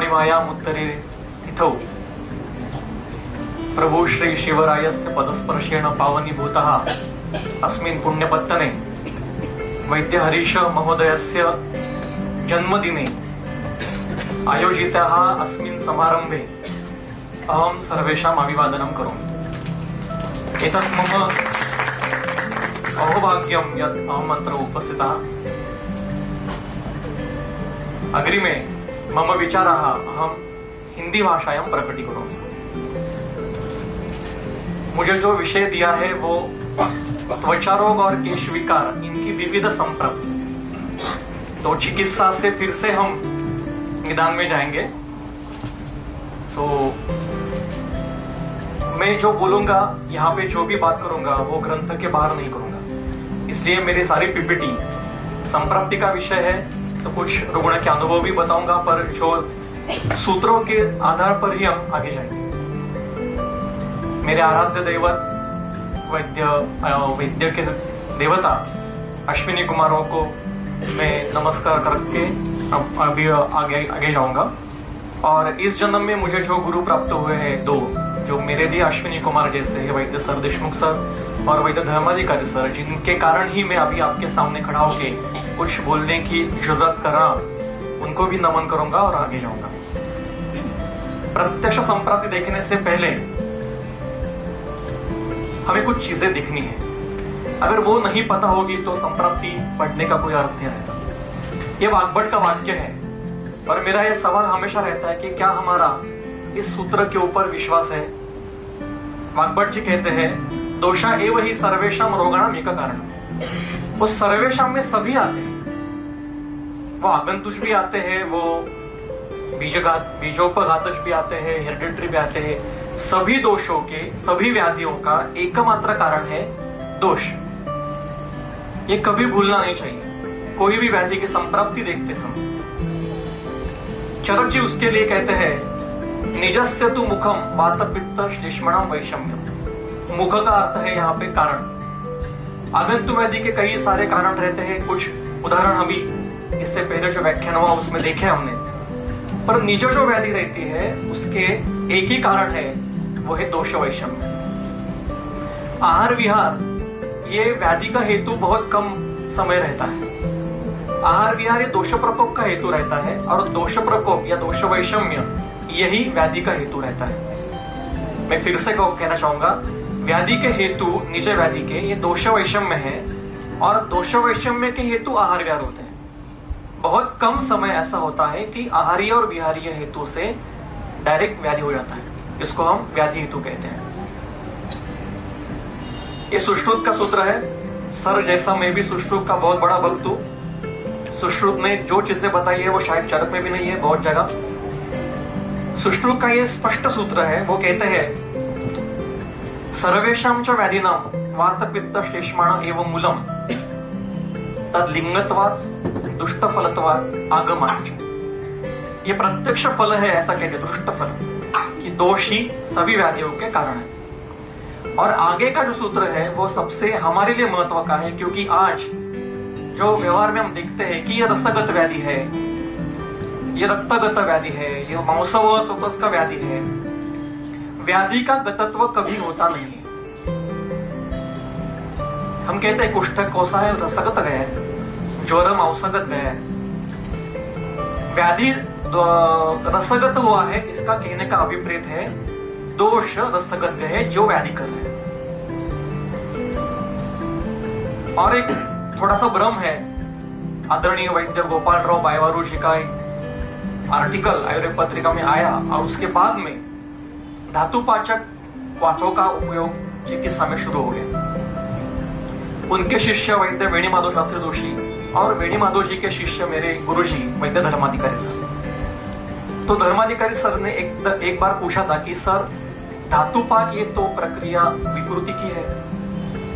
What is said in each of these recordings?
मणिमायामुत्तरे तिथौ प्रभु श्री शिवरायस्य पदस्पर्शेन पावनीभूतः अस्मिन् पुण्यपत्तने वैद्य हरीश महोदयस्य जन्मदिने आयोजितः अस्मिन् समारम्भे अहं सर्वेषाम् अभिवादनं करोमि। एतत् मम अहोभाग्यं यत् अहम् अत्र उपस्थितः। अग्रिमे मम विचाराः अहं हिंदी भाषायां प्रकटीकरोमि। मुझे जो विषय दिया है वो त्वचा रोग और केश विकार, इनकी विविध संपर्क। तो चिकित्सा से फिर से हम निदान में जाएंगे। तो मैं जो बोलूंगा, यहाँ पे जो भी बात करूंगा वो ग्रंथ के बाहर नहीं करूंगा, इसलिए मेरी सारी पीपीटी संप्राप्ति का विषय है। तो कुछ रुग्ण के अनुभव भी बताऊंगा, पर जो सूत्रों के आधार पर ही हम आगे जाएंगे। मेरे आराध्य दैवत वैद्य के देवता अश्विनी कुमारों को मैं नमस्कार करके अभी आगे जाऊंगा। और इस जन्म में मुझे जो गुरु प्राप्त हुए हैं दो, जो मेरे भी अश्विनी कुमार जैसे है, वैद्य सर देशमुख सर और वैद्य धर्माधिकारी सर, जिनके कारण ही मैं अभी आपके सामने खड़ा होके कुछ बोलने की जरूरत करा, उनको भी नमन करूंगा और आगे जाऊंगा। प्रत्यक्ष संप्राप्ति देखने से पहले हमें कुछ चीजें देखनी है। अगर वो नहीं पता होगी तो संप्राप्ति पढ़ने का कोई अर्थ नहीं रहेगा। ये वाग्भट का वाक्य है और मेरा ये सवाल हमेशा रहता है कि क्या हमारा इस सूत्र के ऊपर विश्वास है। वाग्भट जी कहते हैं, दोषा एव ही सर्वेषां रोगाणां एक कारण। वो सर्वेषां में सभी आते हैं, वो आगंतुष भी आते हैं, वो बीजोपघातश भी आते हैं, हेरिडिटरी भी आते हैं। सभी दोषों के, सभी व्याधियों का एकमात्र कारण है दोष। ये कभी भूलना नहीं चाहिए कोई भी व्याधि की संप्राप्ति देखते समय। चरक जी उसके लिए कहते हैं, निजस्य तु मुखम वात पित्त श्लेष्मणम वैषम्यम। मुख का अर्थ है यहाँ पे कारण। आगंतु व्याधि के कई सारे कारण रहते हैं। कुछ उदाहरण अभी इससे पहले जो व्याख्यान हुआ उसमें देखे हमने। पर निज जो व्याधि रहती है उसके एक ही कारण है, वो है दोष वैषम्य। आहार विहार ये व्याधि का हेतु बहुत कम समय रहता है। आहार विहार ये दोष प्रकोप का हेतु रहता है और दोष प्रकोप या दोष वैषम्य यही व्याधि का हेतु रहता है। मैं फिर से कहना चाहूंगा, व्याधि के हेतु, निज व्याधि के, ये दोष वैषम्य है और दोष वैषम्य के हेतु आहार विहार होते हैं। बहुत कम समय ऐसा होता है कि आहारीय और विहारीय हेतु से डायरेक्ट व्याधि हो जाता है, जिसको हम व्याधि हेतु कहते हैं। ये सुश्रुत का सूत्र है। सर जैसा मैं भी सुश्रुत का बहुत बड़ा भक्त हूं। सुश्रुत ने जो चीजें बताई है वो शायद चरक में भी नहीं है, बहुत जगह। सुश्रुत का ये स्पष्ट सूत्र है। वो कहते हैं, सर्वेषां च व्याधिनां वात पित्त श्लेष्माण एवं मूलम तद लिंगत्वात् दुष्ट फलत्वात् आगमाच्च। ये प्रत्यक्ष फल है, ऐसा कहते, दुष्ट फल, कि दोष ही सभी व्याधियों के कारण है। और आगे का जो सूत्र है वो सबसे हमारे लिए महत्व का है, क्योंकि आज जो व्यवहार में हम देखते हैं कि ये रसगत व्याधि है, ये रक्तगत व्याधि है, ये मांसव स्वतः का व्याधि है। व्याधि का गतत्व कभी होता नहीं है। हम कहते हैं कुष्ठ कोसा है, रसगत गया है, ज्वर मांसगत गया है। व्याधि रसगत हुआ है, इसका कहने का अभिप्रेत है दोष रसगत है जो व्याधि कर रहे हैं। और एक थोड़ा सा भ्रम है। आदरणीय वैद्य गोपाल राव बायवारू जी का एक आर्टिकल आयुर्वेद पत्रिका में आया और उसके बाद में धातुपाचक वातों का उपयोग चिकित्सा में शुरू हो गया। उनके शिष्य वैद्य वेणी माधव शास्त्री जोशी और वेणी माधव जी के शिष्य मेरे गुरुजी वैद्य धर्माधिकारी सर। तो धर्माधिकारी सर ने एक बार पूछा था कि सर, धातुपाक ये तो प्रक्रिया विकृति की है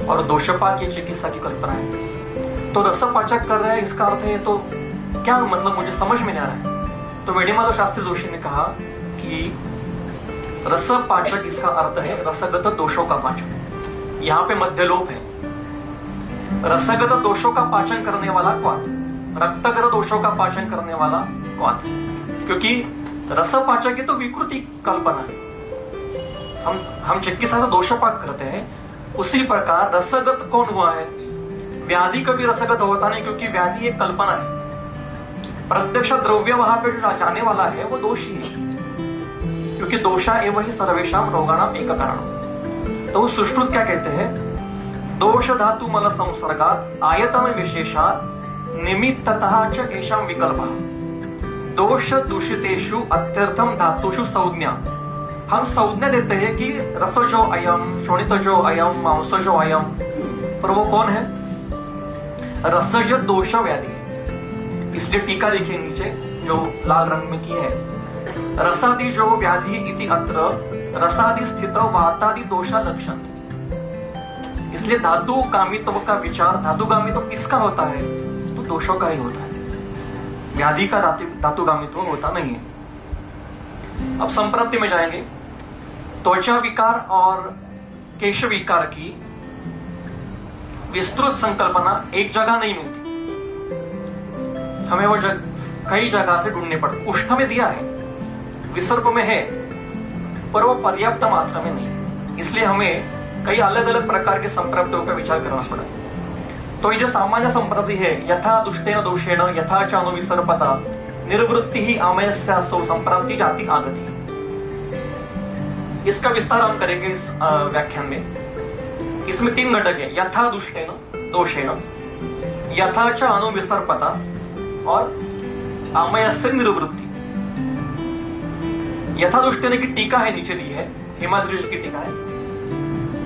और दोषपाक ये चिकित्सा की कल्पना है, तो रसपाचक कर रहा है, इसका अर्थ है तो क्या मतलब, मुझे समझ में नहीं आ रहा है। तो वेणी माधव शास्त्री जोशी ने कहा कि रसपाचक इसका अर्थ है रसगत दोषों का पाचन। यहाँ पे मध्य लोप है। रसगत दोषों का पाचन करने वाला क्वाथ, रक्तगत दोषों का पाचन करने वाला क्वाथ। क्योंकि रसपाचक की तो विकृति कल्पना है। हम चिकित्सा से दोषपाक करते हैं, उसी प्रकार रसगत कौन हुआ है? व्याधि कभी रसगत होता नहीं, क्योंकि व्याधि एक कल्पना है। प्रत्यक्ष द्रव्य वहां पे जो जाने वाला है वो दोष ही है, क्योंकि दोषा एवं ही सर्वेषाम रोगाणाम एक कारण। तो सुश्रुत क्या कहते हैं? दोष धातु मल संसर्गात आयतन विशेषात निमित्ततः च एषां विकल्पः दोष दूषितेषु अत्यर्थम धातुषु संज्ञा। हम संज्ञा देते हैं कि रसजो अयम, शोणितजो अयम, मांसजो अयम, पर वो कौन है? रसज दोष व्याधि है। इसलिए टीका देखिए नीचे जो लाल रंग में की है, रसादि जो व्याधि इति अत्र रसादि स्थित वातादि दोषा लक्षण। इसलिए धातु कामित्व का विचार, धातु कामित्व किसका होता है? तो दोषों का ही होता है, व्याधि का धातु कामित्व होता नहीं है। अब संप्राप्ति में जाएंगे। त्वचा विकार और केश विकार की विस्तृत संकल्पना एक जगह नहीं मिलती, हमें वो कई जगह से ढूंढने पड़ते। उष्ण में दिया है, विसर्ग में है, पर वो पर्याप्त मात्रा में नहीं, इसलिए हमें कई अलग अलग प्रकार के संप्राप्तियों का विचार करना पड़ा। तो ये जो सामान्य संप्राप्ति है, यथा दुष्टेन दोषेण यथा च अनुविसर्पता निर्वृत्ति ही आमयस्यासो संप्राप्ति जाति आगति। इसका विस्तार हम करेंगे इस व्याख्यान में। इसमें 3 घटक है, यथा दुष्टेन दोषेण, यथा च अनुविसर्पता और आमयस्य निवृत्ति। यथा दुष्टेन की टीका है, नीचे दी है, हिमाद्री की टीका है।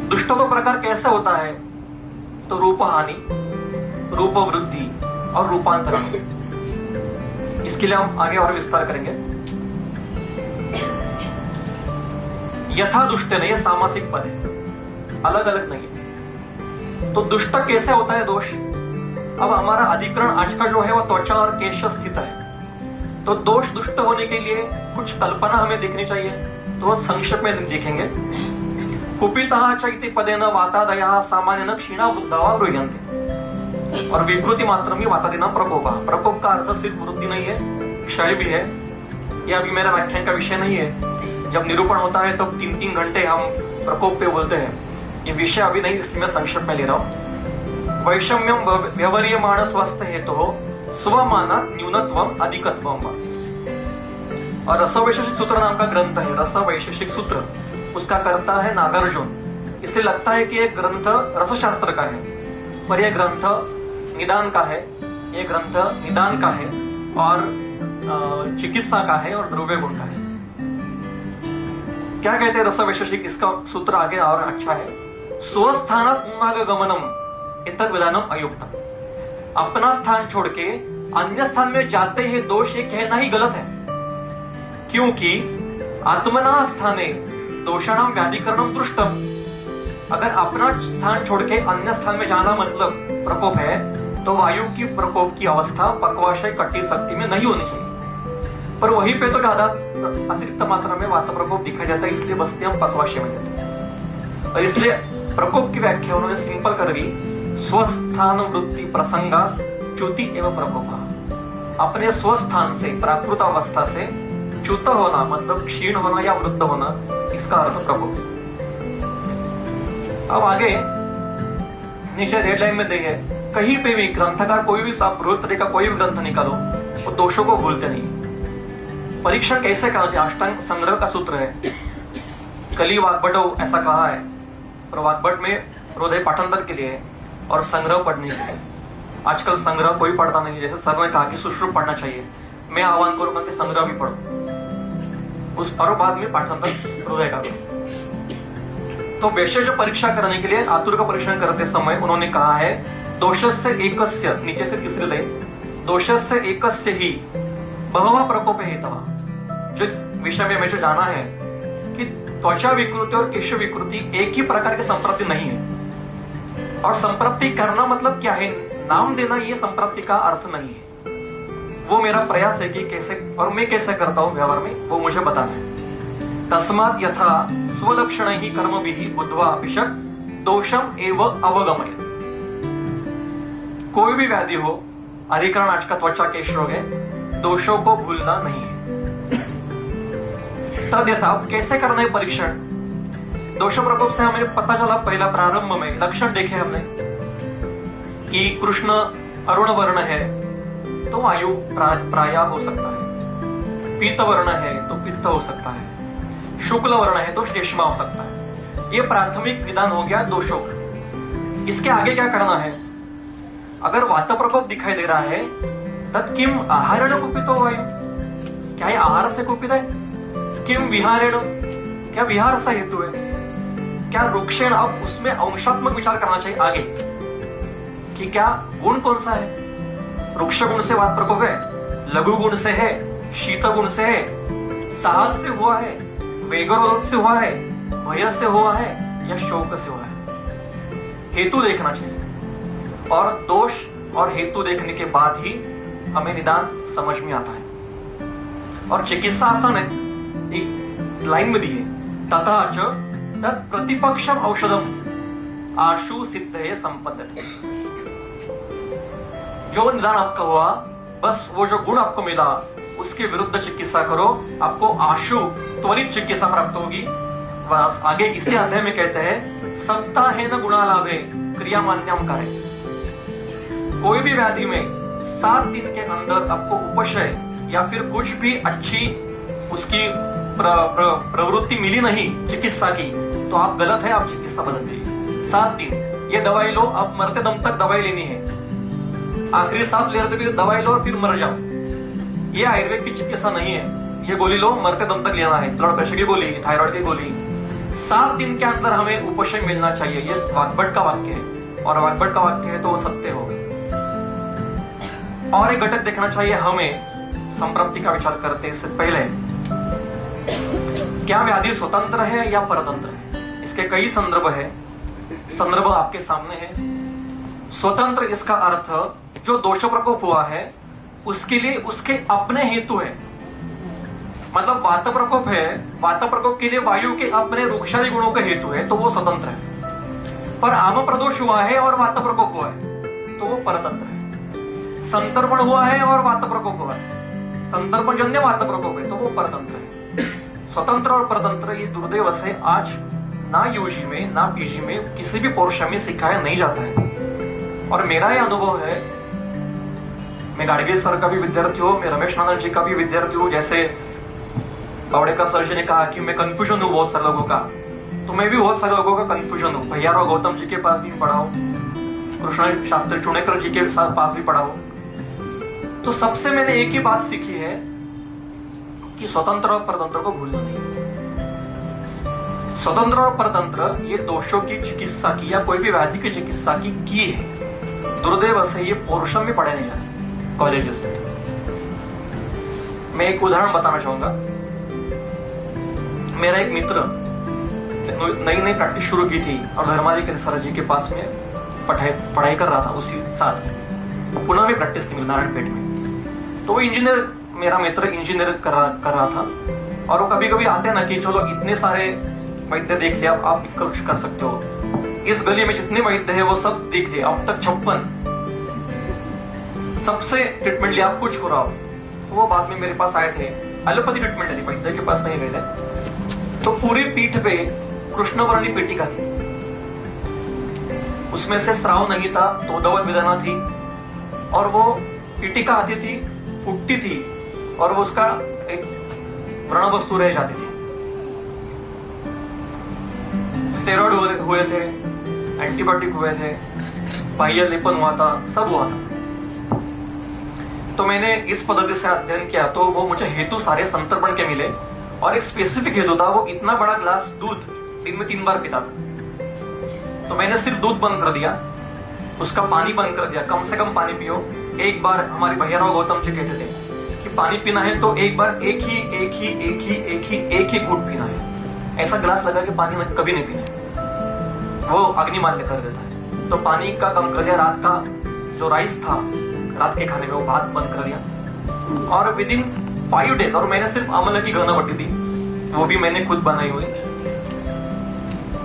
दुष्ट तो प्रकार कैसा होता है? तो रूप हानि, रूप वृद्धि और रूपांतरण। इसके लिए हम आगे और विस्तार करेंगे। यथा दुष्ट ने यह सामासिक पद है, अलग अलग नहीं है। तो दुष्ट कैसे होता है दोष? अब हमारा अधिकरण आज का जो है वो त्वचा और केश स्थित है, तो दोष दुष्ट होने के लिए कुछ कल्पना हमें देखनी चाहिए, तो संक्षेप में देखेंगे। कुपितः च इति पदेन वातादयः सामान्येन क्षीणा बुद्धवा गृह्यन्ते और विकृति मात्र में वातादिना प्रकोप। प्रकोप का अर्थ सिर्फ वृद्धि नहीं है, क्षय भी है। यह अभी मेरा व्याख्यान का विषय नहीं है। जब निरूपण होता है तब 3-3 घंटे हम प्रकोप पे बोलते हैं, ये विषय अभी नहीं, इसलिए मैं संक्षेप में ले रहा हूं। वैषम्यम व्यवहार्यमाण स्वस्थ हेतु स्वमाना न्यूनत्वम अधिकत्वम। और रसवैशेषिक सूत्र नाम का ग्रंथ है, रसवैशेषिक सूत्र, उसका कर्ता है नागार्जुन। इससे लगता है कि यह ग्रंथ रसशास्त्र का है, पर यह ग्रंथ निदान का है, यह ग्रंथ निदान का है और चिकित्सा का है और द्रव्य गुण का है। क्या कहते हैं रसवैशेषिक? इसका सूत्र आगे और अच्छा है। स्वस्थानात् उन्मागमनम एतद् विधानम अयुक्तम। अपना स्थान छोड़ के अन्य स्थान में जाते हैं दोष, ये कहना ही गलत है, क्योंकि आत्मना स्थाने दोषाणाम व्याधिकरणम दृष्टम। अगर अपना स्थान छोड़ के अन्य स्थान में जाना मतलब प्रकोप है, तो वायु की प्रकोप की अवस्था पक्वाशय कटी शक्ति में नहीं होनी चाहिए, पर वहीं पे तो ज्यादा अतिरिक्त मात्रा में वात प्रकोप दिखाई जाता है, इसलिए बस्ती हम पक्वाशय में जाते हैं। और इसलिए प्रकोप की व्याख्या उन्होंने सिंपल कर दी, स्वस्थान वृत्ति प्रसंगा च्युति एवं प्रकोप। अपने स्वस्थान से, प्राकृत अवस्था से च्युत होना मतलब क्षीण होना या वृद्ध होना, इसका अर्थ प्रकोप। अब आगे नीचे रेड लाइन में देखिए, कहीं पे भी ग्रंथकार कोई भी बृहत्तरी का कोई भी ग्रंथ निकालो, वो दोषों को भूलते नहीं। परीक्षण कैसे करना चाहिए? अष्टांग संग्रह का सूत्र है, कली वाग्भटो ऐसा कहा है, और वाग्भट में हृदय पाठांतर के लिए और संग्रह पढ़ने के लिए। आजकल संग्रह कोई पढ़ता नहीं, जैसे सर ने कहा कि सुश्रुत पढ़ना चाहिए, मैं आह्वान करूंगा कि संग्रह भी पढ़ो, उस और बाद में पाठांतर हृदय का। तो वैशेष परीक्षा करने के लिए आतुर का परीक्षण करते समय उन्होंने कहा है, दोषस्य एकस्य, नीचे से तीसरी लाइन, दोषस्य एकस्य ही बहवः प्रकोप हेतवः। जिस विषय में मुझे जाना है कि त्वचा विकृति और केश विकृति एक ही प्रकार की संप्राप्ति नहीं है, और संप्राप्ति करना मतलब क्या है? नाम देना ये संप्राप्ति का अर्थ नहीं है। वो मेरा प्रयास है कि कैसे, और मैं कैसे करता हूं व्यवहार में, वो मुझे बताना है। तस्मात् यथा स्वलक्षण ही कर्मभिः बुद्ध्वा अपिशत् दोषम एवं अवगमयत्। कोई भी व्याधि हो, अधिकरण आज का त्वचा केश रोग है, दोषों को भूलना नहीं है। तद यथा कैसे करना है परीक्षण। दोष प्रकोप से हमें पता चला, पहला प्रारंभ में लक्षण देखे हमने कि कृष्ण अरुण वर्ण है तो वायु प्राय हो सकता है, पीत वर्ण है तो पित्त हो सकता है, शुक्ल वर्ण है तो श्लेष्मा हो सकता है। ये प्राथमिक निदान हो गया दोषों का। इसके आगे क्या करना है? अगर वात प्रकोप दिखाई दे रहा है तत् किम आहारेण कुपितो वायु, क्या ये आहार से कुपित है? किम विहारेण, क्या विहार सा हेतु है? क्या रुक्षेण? अब उसमें अंशात्मक विचार करना चाहिए आगे कि क्या गुण कौन सा है। रुक्ष गुण से वात प्रकोप है, लघु गुण से है, शीत गुण से है, साहस से हुआ है, वेगरोध से हुआ है, भय से हुआ है या शोक से हुआ है। हेतु देखना चाहिए और दोष और हेतु देखने के बाद ही हमें निदान समझ में आता है। और चिकित्सा आसान है, एक लाइन में दी है, तथा च तत् प्रतिपक्षम औषधम आशु सिद्धये संपद्यते। जो निदान आपका हुआ, बस वो जो गुण आपको मिला उसके विरुद्ध चिकित्सा करो, आपको आशु त्वरित चिकित्सा प्राप्त होगी। बस आगे इसी अध्याय में कहते हैं सप्ताहेन गुणालाभे क्रियामान्यम करे। कोई भी व्याधि में 7 दिन के अंदर आपको उपशय या फिर कुछ भी अच्छी उसकी प्रवृत्ति मिली नहीं चिकित्सा की, तो आप गलत है, आप चिकित्सा बदल दीजिए। 7 दिन ये दवाई लो, अब मरते दम तक दवाई लेनी है, आखिरी सांस ले रहे थे दवाई लो और फिर मर जाओ। ये आयुर्वेद की चिकित्सा नहीं है। ये गोली लो, मरते दम तक लेना है, ब्लड प्रेशर की गोली, थायराइड की गोली। 7 दिन के अंदर हमें उपशय मिलना चाहिए। ये वाग्भट का वाक्य है और वाग्भट का वाक्य है तो वो सत्य होगा। और एक घटक देखना चाहिए हमें संप्राप्ति का विचार करते इससे पहले, क्या व्याधि स्वतंत्र है या परतंत्र है। इसके कई संदर्भ है, संदर्भ आपके सामने है। स्वतंत्र इसका अर्थ जो दोष प्रकोप हुआ है उसके लिए उसके अपने हेतु है। मतलब वात प्रकोप है, वात प्रकोप के लिए वायु के अपने रुक्षादि गुणों का हेतु है तो वो स्वतंत्र है। पर आम प्रदोष हुआ है और वात प्रकोप हुआ है तो वो परतंत्र है। संतर्पण हुआ है और वात प्रकोप हुआ है, संतर्पण जन्य वात प्रकोप है तो वो परतंत्र है। स्वतंत्र और परतंत्र ये दुर्दैव से आज ना यूजी में ना पीजी में किसी भी पोर्शन में सिखाया नहीं जाता है। और मेरा ये अनुभव है, मैं गाडगिल सर का भी विद्यार्थी हूँ, मैं रमेश नानक जी का भी विद्यार्थी हूँ। जैसे बावड़ेकर सर जी ने कहा कि मैं कंफ्यूजन हूँ बहुत सारे लोगों का, तो मैं भी बहुत सारे लोगों का कंफ्यूजन हूँ। भैयाराव गौतम जी के पास भी पढ़ा हूँ, कृष्ण शास्त्री चुनेकर जी के पास भी पढ़ा हूँ। तो सबसे मैंने एक ही बात सीखी है कि स्वतंत्र और परतंत्र को भूलना नहीं। स्वतंत्र और परतंत्र ये दोषों की चिकित्सा की या कोई भी व्याधि की चिकित्सा की है। दुर्दैव से ये पोर्शन में पढ़े नहीं जाते कॉलेजेस में। मैं एक उदाहरण बताना चाहूंगा। मेरा एक मित्र नई नई प्रैक्टिस शुरू की थी और धर्माधिकारी सर जी के पास में पढ़ाई कर रहा था। उसी साथ पुनः भी प्रैक्टिस थी नारायणपेट में। तो वो इंजीनियर, मेरा मित्र इंजीनियर कर रहा था। और वो कभी कभी आते हैं ना कि चलो इतने सारे वैद्य देख लिया, आप कुछ कर सकते हो। इस गली में जितने वैद्य है वो सब देख लिया, अब तक 56 सबसे ट्रीटमेंट लिया, आप कुछ हो रहा हो। वो बाद में मेरे पास आए थे, एलोपैथी ट्रीटमेंट है, वैद्य के पास नहीं गए थे। तो पूरी पीठ पे कृष्णवर्णी पेटिका थी, उसमें से स्राव नहीं था, तोदवत वेदना थी और वो पेटिका आती थी, फूटती थी और वो उसका एक व्रण वस्तु रह जाती थी। स्टेरॉइड हुए थे, एंटीबायोटिक हुए थे, बाह्य लेपन हुआ था, सब हुआ था। तो मैंने इस पद्धति से अध्ययन किया तो वो मुझे हेतु सारे संतर्पण के मिले और एक स्पेसिफिक हेतु था। वो इतना बड़ा ग्लास दूध दिन में 3 बार पीता था। तो मैंने सिर्फ दूध बंद कर दिया, उसका पानी बंद कर दिया। कम से कम पानी पियो। एक बार हमारे भैयाराव गौतम जी कहते थे कि पानी पीना है तो एक बार एक ही घूंट पीना है। ऐसा ग्लास लगा के पानी में कभी नहीं पीना है, वो अग्निमान्य कर देता है। तो पानी का कम कर दिया। रात का जो राइस था रात के खाने में वो भात बंद कर दिया। और विद इन 5 डेज, और मैंने सिर्फ आमला की घना बटी दी, वो भी मैंने खुद बनाई हुई।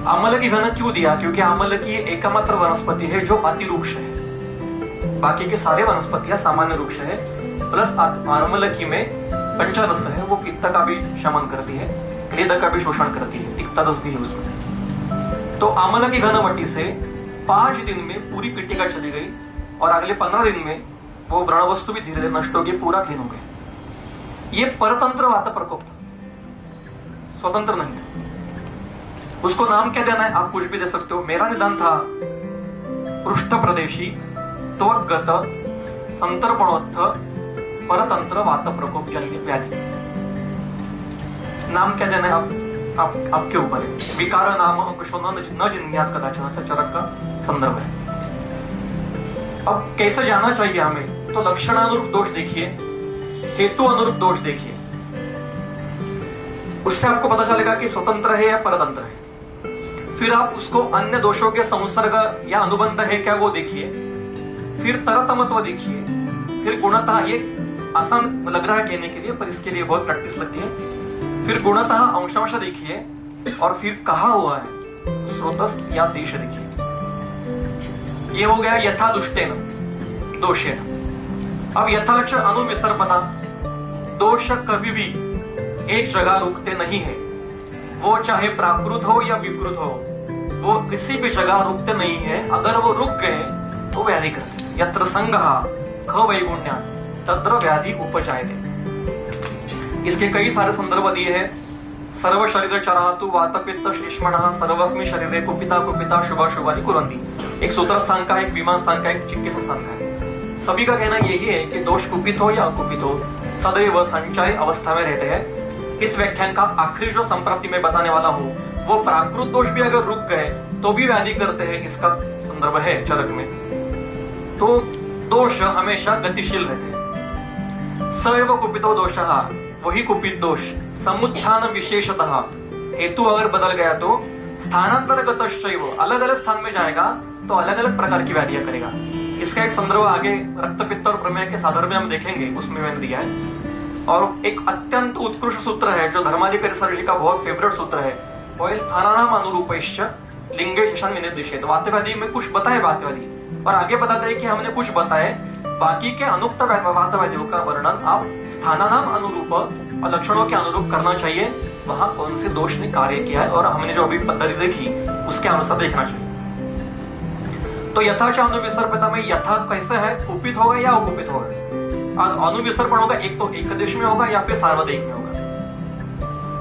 आमला की घना क्यों दिया? क्योंकि आमला की एकमात्र वनस्पति है जो अतिरुक्ष है। बाकी के सारे वनस्पतियां सामान्य वृक्ष है। प्लस आमलकी में पंचरस है, वो पित्त का भी शमन करती है। क्लेद का भी शोषण करती है, तिक्तरस भी है उसमें। तो आमला की घनवटी से 5 दिन में पूरी पीटिका चली गई और अगले 15 दिन में वो व्रण वस्तु भी धीरे धीरे नष्ट हो गई, पूरा क्लीन हो गया। ये परतंत्र वात प्रकोप, स्वतंत्र नहीं है। उसको नाम क्या देना है आप कुछ भी दे सकते हो। मेरा निदान था पृष्ठ प्रदेशी त्वगत संतर्पणोत्थ परतंत्र वात प्रकोप जन्य व्याधि। नाम क्या देना है आप आपके ऊपर है। विकार नाम अंकुशो न जिन्यात कदाचन, ऐसा चरक का संदर्भ है। अब कैसे जाना चाहिए हमें, तो लक्षणानुरूप दोष देखिए, हेतु अनुरूप दोष देखिए, उससे आपको पता चलेगा कि स्वतंत्र है या परतंत्र है। फिर आप उसको अन्य दोषों के संसर्ग या अनुबंध है क्या वो देखिए, फिर तरतमत्व देखिए, फिर गुणतः, ये आसान लग रहा है कहने के लिए पर इसके लिए बहुत प्रैक्टिस लगती है। फिर गुणतः अंशांश देखिए और फिर कहा हुआ है स्रोतस या देश देखिए। ये हो गया यथा दुष्टेन दोषेन। अब यथाच अनुविसर्पणा, दोष कभी भी एक जगह रुकते नहीं है, वो चाहे प्राकृत हो या विकृत हो, वो किसी भी जगह रुकते नहीं है। अगर वो रुक गए तो व्याधि करते हैं। यत्र संगहा ख वैगुण्या तत्र व्याधि उपजायते। इसके कई सारे संदर्भ दिए हैं। सर्व शरीर चरातु वातपित्त श्लेष्मणः सर्वस्मिन् शरीरे कुपिता कुपिता शुभाशुभानि कुर्वन्ति। एक सूत्र स्थान का, एक विमान स्थान का, एक चिकित्सा स्थान का है। सभी का कहना यही है कि दोष कुपित हो या अकुपित हो सदैव संचय अवस्था में रहते हैं। इस व्याख्यान का आखिरी जो संप्राप्ति में बताने वाला हूं वो प्राकृत दोष भी अगर रुक गए तो भी व्याधि करते हैं, इसका संदर्भ है चरक में। तो दोष हमेशा गतिशील रहते हैं। सएव कुपितो दोषः, वही कुपित दोष समुत्थान विशेषतः, हेतु अगर बदल गया तो स्थानांतरगत अलग अलग स्थान में जाएगा तो अलग अलग प्रकार की व्याधियां करेगा। इसका एक संदर्भ आगे रक्तपित्त और प्रमेय के साधन में हम देखेंगे, उसमें मैंने दिया है। और एक अत्यंत उत्कृष्ट सूत्र है जो धर्माधिकारी सर जी का बहुत फेवरेट सूत्र है, वो है स्थानानाम अनुरूपैश्च लिंगे शेषान विनिर्दिशेत। वातव्याधि में कुछ बताए वातव्याधि और आगे बताते हैं कि हमने कुछ बताए, बाकी के अनुक्त वातव्याधियों का वर्णन आप स्थानानाम अनुरूप और लक्षणों के अनुरूप करना चाहिए। वहां कौन से दोष ने कार्य किया है और हमने जो अभी पद्धति देखी उसके अनुसार देखना चाहिए। तो यथाच अनुविसर्पता में यथा कैसे है, कुपित होगा या अकुपित होगा। अनुविसर्पण होगा एक तो एक देश में होगा या फिर सार्वदेहिक में होगा।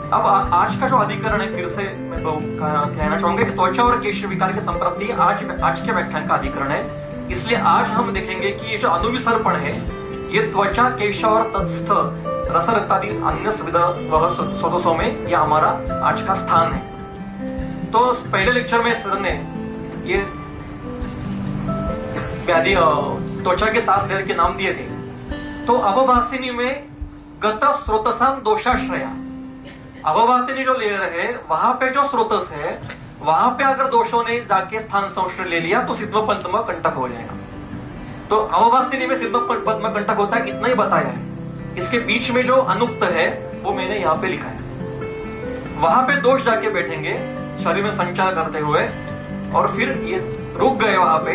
अब आज का जो अधिकरण है, फिर से मैं तो कहना चाहूंगा कि त्वचा और केश विकार की संप्राप्ति आज के व्याख्यान का अधिकरण है। इसलिए आज हम देखेंगे कि ये जो अनुविसर्पण है ये त्वचा, केश और तत्स्थ रस रक्तादि अन्य सदस्यों में यह हमारा आज का स्थान है। तो पहले लेक्चर में सर ने ये व्याधि त्वचा के 7 लेयर के नाम दिए थे। तो अवभासिनी में गत स्रोतसाम दोषाश्रया, अवभासिनी जो लेयर है वहां पे जो स्रोतस है वहां पे अगर दोषों ने जाके स्थान संश्रय ले लिया तो सिद्ध पंचम कंटक हो जाएगा। तो अवभासिनी में सिद्ध पद्म कंटक होता है, इतना ही बताया है। इसके बीच में जो अनुक्त है वो मैंने यहाँ पे लिखा है। वहां पे दोष जाके बैठेंगे शरीर में संचार करते हुए और फिर ये रुक गए वहां पे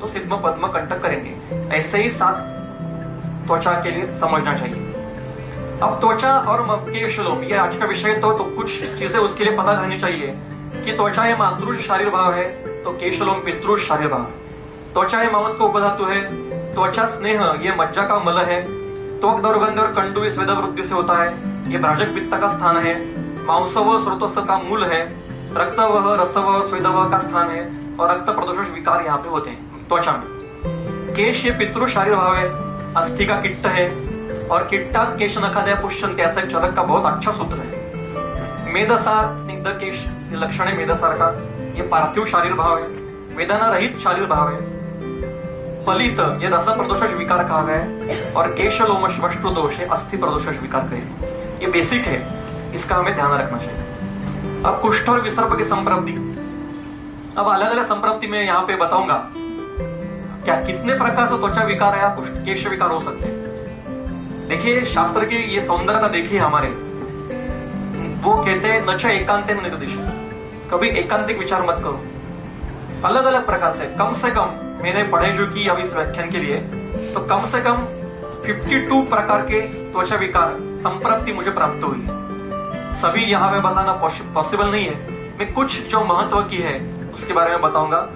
तो सिद्ध पद्म कंटक करेंगे। ऐसे ही 7 त्वचा के लिए समझना चाहिए। अब त्वचा और केशलोम ये आज का विषय, तो कुछ चीजें उसके लिए पता रहनी चाहिए कि त्वचा ये मातृश शारीर भाव है तो केशलोम पितृश शारीर भाव। त्वचा ये मांस का उपधातु है, त्वचा स्नेह ये मज्जा का मल है, त्वक दुर्गंध और कंडु स्वेद वृद्धि से होता है, ये भ्राजक पित्त का स्थान है, मांसव स्रोतस्थ का मूल है, रक्तवह रसवह स्वेदवह का स्थान है और रक्त प्रदोष विकार यहाँ पे होते हैं त्वचा में। केश ये पितृ शारीर भाव है, अस्थि का किट्ट है और किट्टात केश नखादया पुष्यन्ते, ऐसा चरक का बहुत अच्छा सूत्र है। मेदसार स्निग्ध केश ये लक्षण है मेदसार का, ये पार्थिव शारीर भाव है, वेदना रहित शारीर भाव है। फलित ये रस प्रदोष विकार कहा गया है और केशलोम श्मश्रु दोष है अस्थि प्रदोष विकार कहे। ये बेसिक है, इसका हमें ध्यान रखना चाहिए। अब कुष्ठ और विसर्प की संप्राप्ति, अब अलग अलग संप्राप्ति में यहाँ पे बताऊंगा क्या कितने प्रकार से त्वचा विकार या केश विकार हो सकते हैं। देखिए शास्त्र की ये सौंदर्यता देखिए हमारे, वो कहते हैं नच एकांते निर्दिश, कभी एकांतिक विचार मत करो। अलग अलग प्रकार से कम मैंने पढ़े जो कि अभी इस व्याख्यान के लिए, तो कम से कम 52 प्रकार के त्वचा विकार संप्राप्ति मुझे प्राप्त हुई है। सभी यहाँ पे बताना पॉसिबल नहीं है। मैं कुछ जो महत्व की है उसके बारे में बताऊंगा।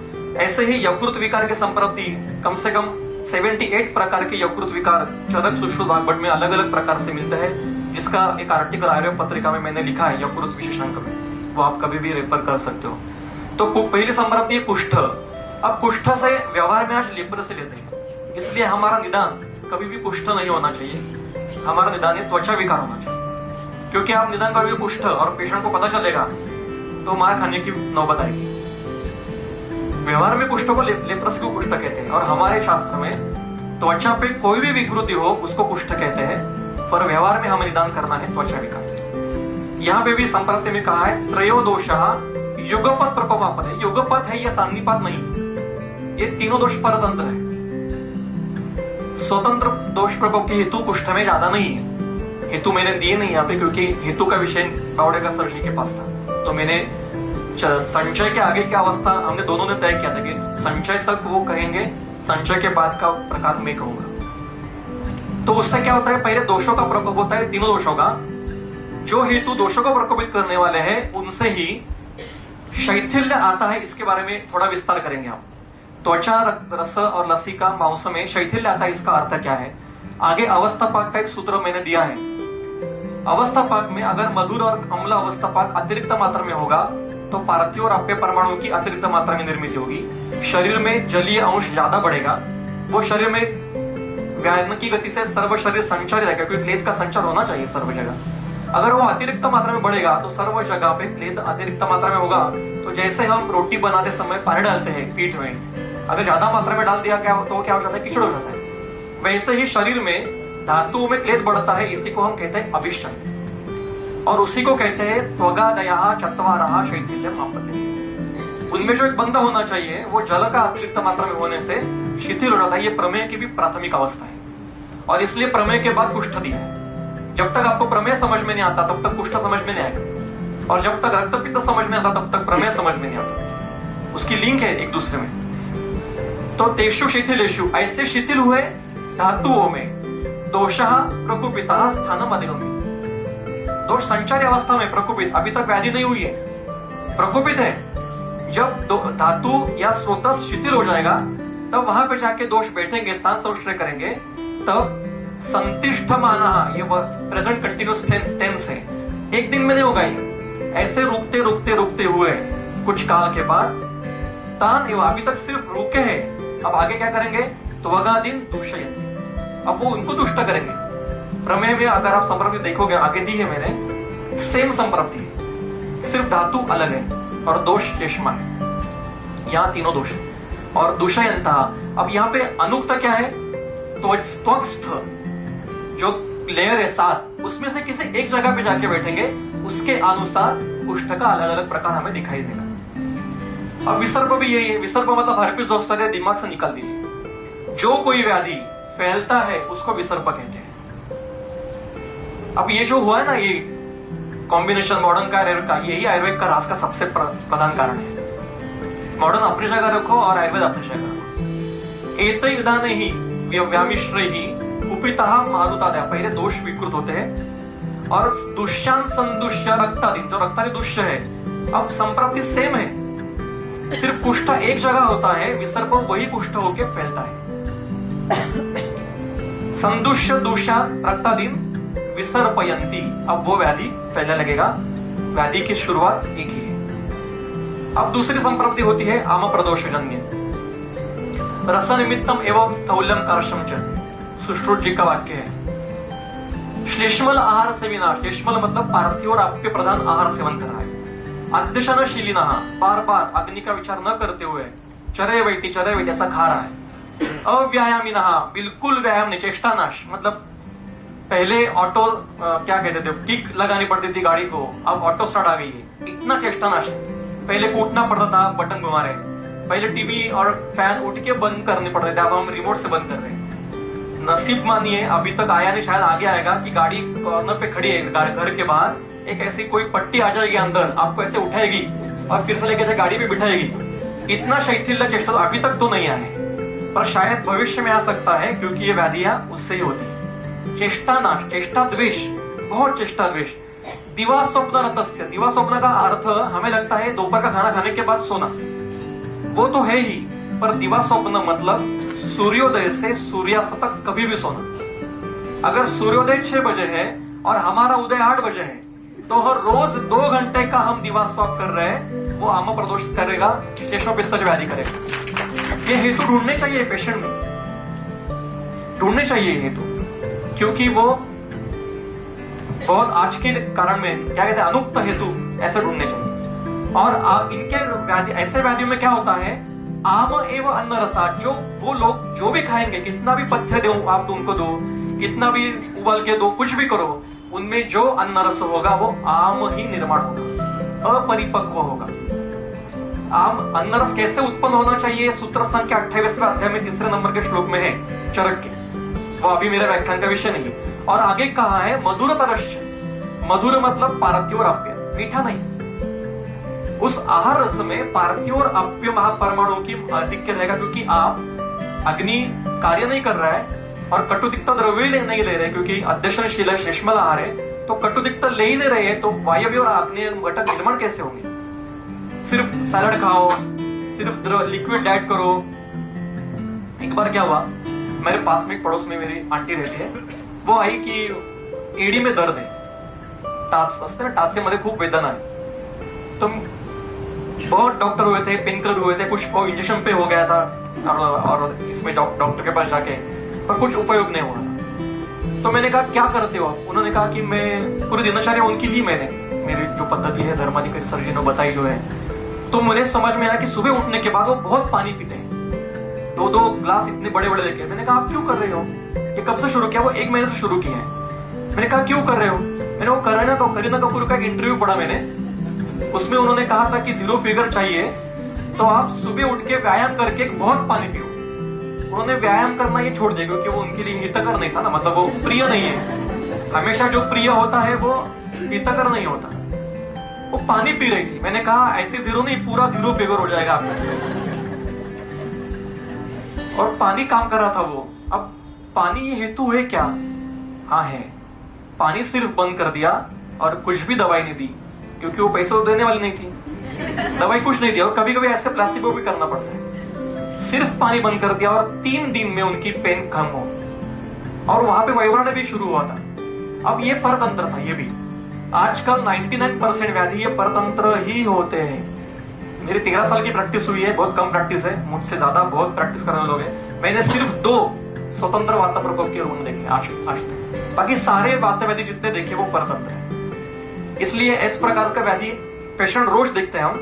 ऐसे ही यकृत विकार के संप्रति कम से कम 78 प्रकार के यकृत विकार चरक सुश्रुत भागवत में अलग अलग प्रकार से मिलते हैं, जिसका एक आर्टिकल आयुर्वेद पत्रिका में मैंने लिखा है यकृत विशेषांक में, वो आप कभी भी रेफर कर सकते हो। तो पहली संप्रति है कुष्ठ। अब कुष्ठ से व्यवहार में आज लेप्रोसी लेते हैं, इसलिए हमारा निदान कभी भी कुष्ठ नहीं होना चाहिए, हमारा निदान त्वचा विकार होना चाहिए। क्योंकि आप निदान करोगे कुष्ठ और पेशेंट को पता चलेगा तो मार खाने की नौबत आएगी। व्यवहार में कुष्ठ को लेप्रोसी को कुष्ठ कहते हैं, और हमारे शास्त्र में त्वचा पे कोई भी विकृति हो उसको कुष्ठ कहते हैं, पर व्यवहार में हमें निदान करना है त्वचा विकार। यहाँ पे भी संप्रति में कहा है त्रयोदोषः युगपत प्रकोपापद है। युगपत है, यह सान्निपात नहीं, ये तीनों दोष परतंत्र है। स्वतंत्र दोष प्रकोप के हेतु कुष्ठ में ज्यादा नहीं है। हेतु मैंने दिए नहीं यहाँ पे, क्योंकि हेतु का विषय बावड़ेकर सर जी के पास था। तो मैंने संचय के आगे की अवस्था हमने दोनों ने तय किया था कि संचय तक वो कहेंगे, संचय के बाद का प्रकार मैं कहूंगा। तो उससे क्या होता है, पहले दोषों का प्रकोप होता है, तीनों दोषों का। जो हेतु दोषों को प्रकोपित करने वाले हैं उनसे ही शैथिल्य आता है। इसके बारे में थोड़ा विस्तार करेंगे हम। त्वचा, रस और लसिका मांस में शैथिल्य आता है, इसका अर्थ क्या है। आगे अवस्थापाक का एक सूत्र मैंने दिया है। अवस्थापाक में अगर मधुर और अम्ल अवस्थापाक अतिरिक्त मात्रा में होगा तो पार्थिव और अप्य परमाणु की अतिरिक्त मात्रा में निर्मित होगी। शरीर में जलीय अंश ज्यादा बढ़ेगा, वो शरीर में व्यायाम की गति से सर्व शरीर संचार रहेगा, क्योंकि क्लेद का संचार होना चाहिए सर्व जगह। अगर वो अतिरिक्त मात्रा में बढ़ेगा तो सर्व जगह पे क्लेद अतिरिक्त मात्रा में होगा। तो जैसे हम रोटी बनाते समय पानी डालते हैं पीठ में, अगर ज्यादा मात्रा में डाल दिया तो क्या हो जाता है, कीचड़ हो जाता है। वैसे ही शरीर में धातुओं में क्लेद बढ़ता है, इसी को हम कहते हैं अभिष्टन, और उसी को कहते हैं त्वगादयः चत्वारः शैथिल्यम् आपत्ति। उनमें जो एक बंध होना चाहिए वो जल का अतिरिक्त मात्रा में होने से शिथिल हो जाता है। ये प्रमेय की भी प्राथमिक अवस्था है, और इसलिए प्रमेय के बाद कुष्ठ दिया है। जब तक आपको प्रमेय समझ में नहीं आता तब तक कुष्ठ समझ में नहीं आएगा, और जब तक रक्तपित्त समझ में आता तब तक प्रमेय समझ में नहीं आता। उसकी लिंक है एक दूसरे में। तो तेषु शिथिलेषु, ऐसे शिथिल हुए धातुओं में दोषः प्रकुपितः स्थानम अधिगम्य। दोष संचारी अवस्था में प्रकुपित, अभी तक व्याधि नहीं हुई है, प्रकुपित है। जब धातु या स्रोत शिथिल हो जाएगा तब वहां पे जाके दोष बैठेंगे, स्थान संश्रय करेंगे, तब संतिष्ठमानः, ये प्रेजेंट कंटिन्यूअस टेंस है, एक दिन में नहीं होगा ये। ऐसे रुकते रुकते रुकते हुए कुछ काल के बाद तान एवं, अभी तक सिर्फ रुके हैं, अब आगे क्या करेंगे, त्वगादीन दूषयन्ति, अब वो उनको दुष्ट करेंगे। प्रमेय में अगर आप संप्रति देखोगे, आगे दी है मैंने, सेम संप्रति है, सिर्फ धातु अलग है और दोष चेष्मा है। यहाँ तीनों दोष है। और दूषयन्तः, अब यहाँ पे अनुक्त क्या है, त्वक्स्थ जो लेयर है 7, उसमें से किसी एक जगह पे जाके बैठेंगे, उसके अनुसार कुष्ठ का अलग अलग प्रकार हमें दिखाई देगा। अब विसर्प भी यही है। विसर्प मतलब हर्पिस जोस्टर, दिमाग से निकाल दीजिए। जो कोई व्याधि फैलता है उसको विसर्प कहते हैं। अब ये जो हुआ है ना, ये कॉम्बिनेशन मॉडर्न का आयुर्वेद का, यही आयुर्वेद का रास का सबसे प्रधान कारण है। मॉडर्न अपनी जगह रखो और आयुर्वेद अपनी जगह रखो। एतै विधाने ही व्यामिश्रे ही कुपितः मारुतादय, पहले दोष विकृत होते हैं, और दुष्यान संदुष्य रक्तादीन, जो रक्तादि दुष्य है। अब संप्रति सेम है, सिर्फ कुष्ठ एक जगह होता है, विसर्प वही कुष्ठ होके फैलता है। संदुष्य दूषान रक्तादीन विसर्पयन्ति, अब वो व्याधि फैलने लगेगा। व्याधि की शुरुआत एक ही है। अब दूसरी संप्रति होती है आम प्रदोषजन्य, रस निमित्तम एवं स्थौल्यम कर्षम च, सुश्रुत जी का वाक्य है। श्लेष्मल आहार सेविना, श्लेष्मल मतलब पार्थिव और आपके प्रधान आहार सेवन कर रहा है। अध्यशनशीलिना, बार बार अग्नि का विचार न करते हुए चरे वैती ऐसा खा रहा है। अव्यायामिना, बिल्कुल व्यायाम नहीं, चेष्टानाश, मतलब पहले ऑटो क्या कहते थे, किक लगानी पड़ती थी गाड़ी को, अब ऑटो स्टार्ट आ गई है, इतना चेष्टानाश है। पहले कूटना पड़ता था, बटन घुमा रहे हैं। पहले टीवी और फैन उठ के बंद करने पड़ते थे, अब हम रिमोट से बंद कर रहे हैं। नसीब मानिए अभी तक आया नहीं, शायद आगे आएगा कि गाड़ी कॉर्नर पे खड़ी है, घर के बाहर एक ऐसी कोई पट्टी आ जाएगी अंदर, आपको ऐसे उठाएगी और फिर से लेके गाड़ी पे बिठाएगी। इतना शैथिल्य चेष्टा अभी तक तो नहीं आए, पर शायद भविष्य में आ सकता है, क्योंकि ये व्याधियां उससे ही होती है। चेष्टा नाश, चेष्टा द्वेष, बहुत चेष्टा द्वेष। दिवा स्वप्न रतस्य, दिवा स्वप्न का अर्थ हमें लगता है दोपहर का खाना खाने के बाद सोना, वो तो है ही, पर दिवा स्वप्न मतलब सूर्योदय से सूर्यास्त तक कभी भी सोना। अगर सूर्योदय 6 बजे है और हमारा उदय 8 बजे है, तो हर रोज 2 घंटे का हम दिवा स्वप्न कर रहे हैं, वो आम प्रदोष करेगा, केशवपित्तज व्याधि करेगा। ये हेतु ढूंढने चाहिए पेशेंट में, ढूंढने चाहिए हेतु, क्योंकि वो बहुत आज के कारण में क्या कहते हैं अनुक्त हेतु ऐसे ढूंढने चाहिए। और इनके व्याधि, ऐसे व्याधियों में क्या होता है, आम एवं अन्न रसा, जो वो लोग जो भी खाएंगे, कितना भी पथ्य दो आप उनको दो, कितना भी उबाल के दो, कुछ भी करो, उनमें जो अन्न रस होगा वो आम ही निर्माण होगा, अपरिपक्व होगा। आम अन्न रस कैसे उत्पन्न होना चाहिए, सूत्र संख्या 28वें अध्याय में 3 नंबर के श्लोक में है चरक के, वो अभी मेरे व्याख्यान का विषय नहीं। और आगे कहा है मधुर तरश्च, मधुर मतलब पार्थिव और अप्य, मीठा नहीं। उस आहार रस में पार्थिव और अप्य महापरमाणु की आधिक्य रहेगा, क्योंकि आप अग्नि कार्य नहीं कर रहा है और कटुतिक्त द्रव्य नहीं ले रहे, क्योंकि अध्यशनशील है, शेषमल आहार है, तो कटुतिक्त ले ही नहीं रहे, तो वायव्य और आग्नेय घटक निर्माण कैसे होंगे। सिर्फ सैलड खाओ, सिर्फ लिक्विड डाइट करो। एक बार क्या हुआ, मेरे पास में एक पड़ोस में मेरी आंटी रहती है, वो आई कि एडी में दर्द है, टाच असते ना, टाचेमध्ये खूप वेदना है, तो बहुत डॉक्टर हुए थे, पेन किलर हुए थे, कुछ इंजेक्शन पे हो गया था और इसमें डॉक्टर के पास जाके, पर कुछ उपयोग नहीं हुआ। तो मैंने कहा क्या करते हो, उन्होंने कहा कि मैं पूरी दिनचर्या उनकी ली, मैंने मेरी जो पद्धति है धर्माधिकारी सर जी ने बताई जो है, तो मुझे समझ में आया कि सुबह उठने के बाद वो बहुत पानी पीते हैं, 2-2 ग्लास इतने बड़े बड़े लेके। मैंने कहा आप क्यों कर रहे हो, ये कब से शुरू किया, वो 1 महीने से शुरू किया है। मैंने कहा क्यों कर रहे हो, मैंने वो कर रहे ना, तो करीना कपूर का एक इंटरव्यू पढ़ा मैंने, उसमें उन्होंने कहा था कि 0 फिगर चाहिए तो आप सुबह उठ के व्यायाम करके बहुत पानी पियो। उन्होंने व्यायाम करना ये छोड़ दिया, क्योंकि वो उनके लिए हितकर नहीं था ना, मतलब वो प्रिय नहीं है, हमेशा जो प्रिय होता है वो हितकर नहीं होता। वो पानी पी रही थी, मैंने कहा ऐसे 0 नहीं, पूरा 0 फिगर हो जाएगा आपका। और पानी काम कर रहा था वो। अब पानी ये हेतु है क्या, हाँ है, पानी सिर्फ बंद कर दिया और कुछ भी दवाई नहीं दी, क्योंकि वो पैसे देने वाली नहीं थी, दवाई कुछ नहीं दिया। और कभी कभी ऐसे प्लासिबो भी करना पड़ता है, सिर्फ पानी बंद कर दिया और 3 दिन में उनकी पेन कम हो, और वहां पे वैवरण भी शुरू हुआ था। अब ये परतंत्र था, ये भी आजकल 99% व्याधि ये परतंत्र ही होते हैं। मेरी 13 साल की प्रैक्टिस हुई है, बहुत कम प्रैक्टिस है, मुझसे ज्यादा बहुत प्रैक्टिस करने लोग हैं। मैंने सिर्फ 2 स्वतंत्र वात प्रकोप के रोग देखे आज तक, बाकी सारे वात व्याधि जितने देखे वो परतंत्र है। इसलिए इस प्रकार का व्याधि पेशेंट रोज देखते हैं हम,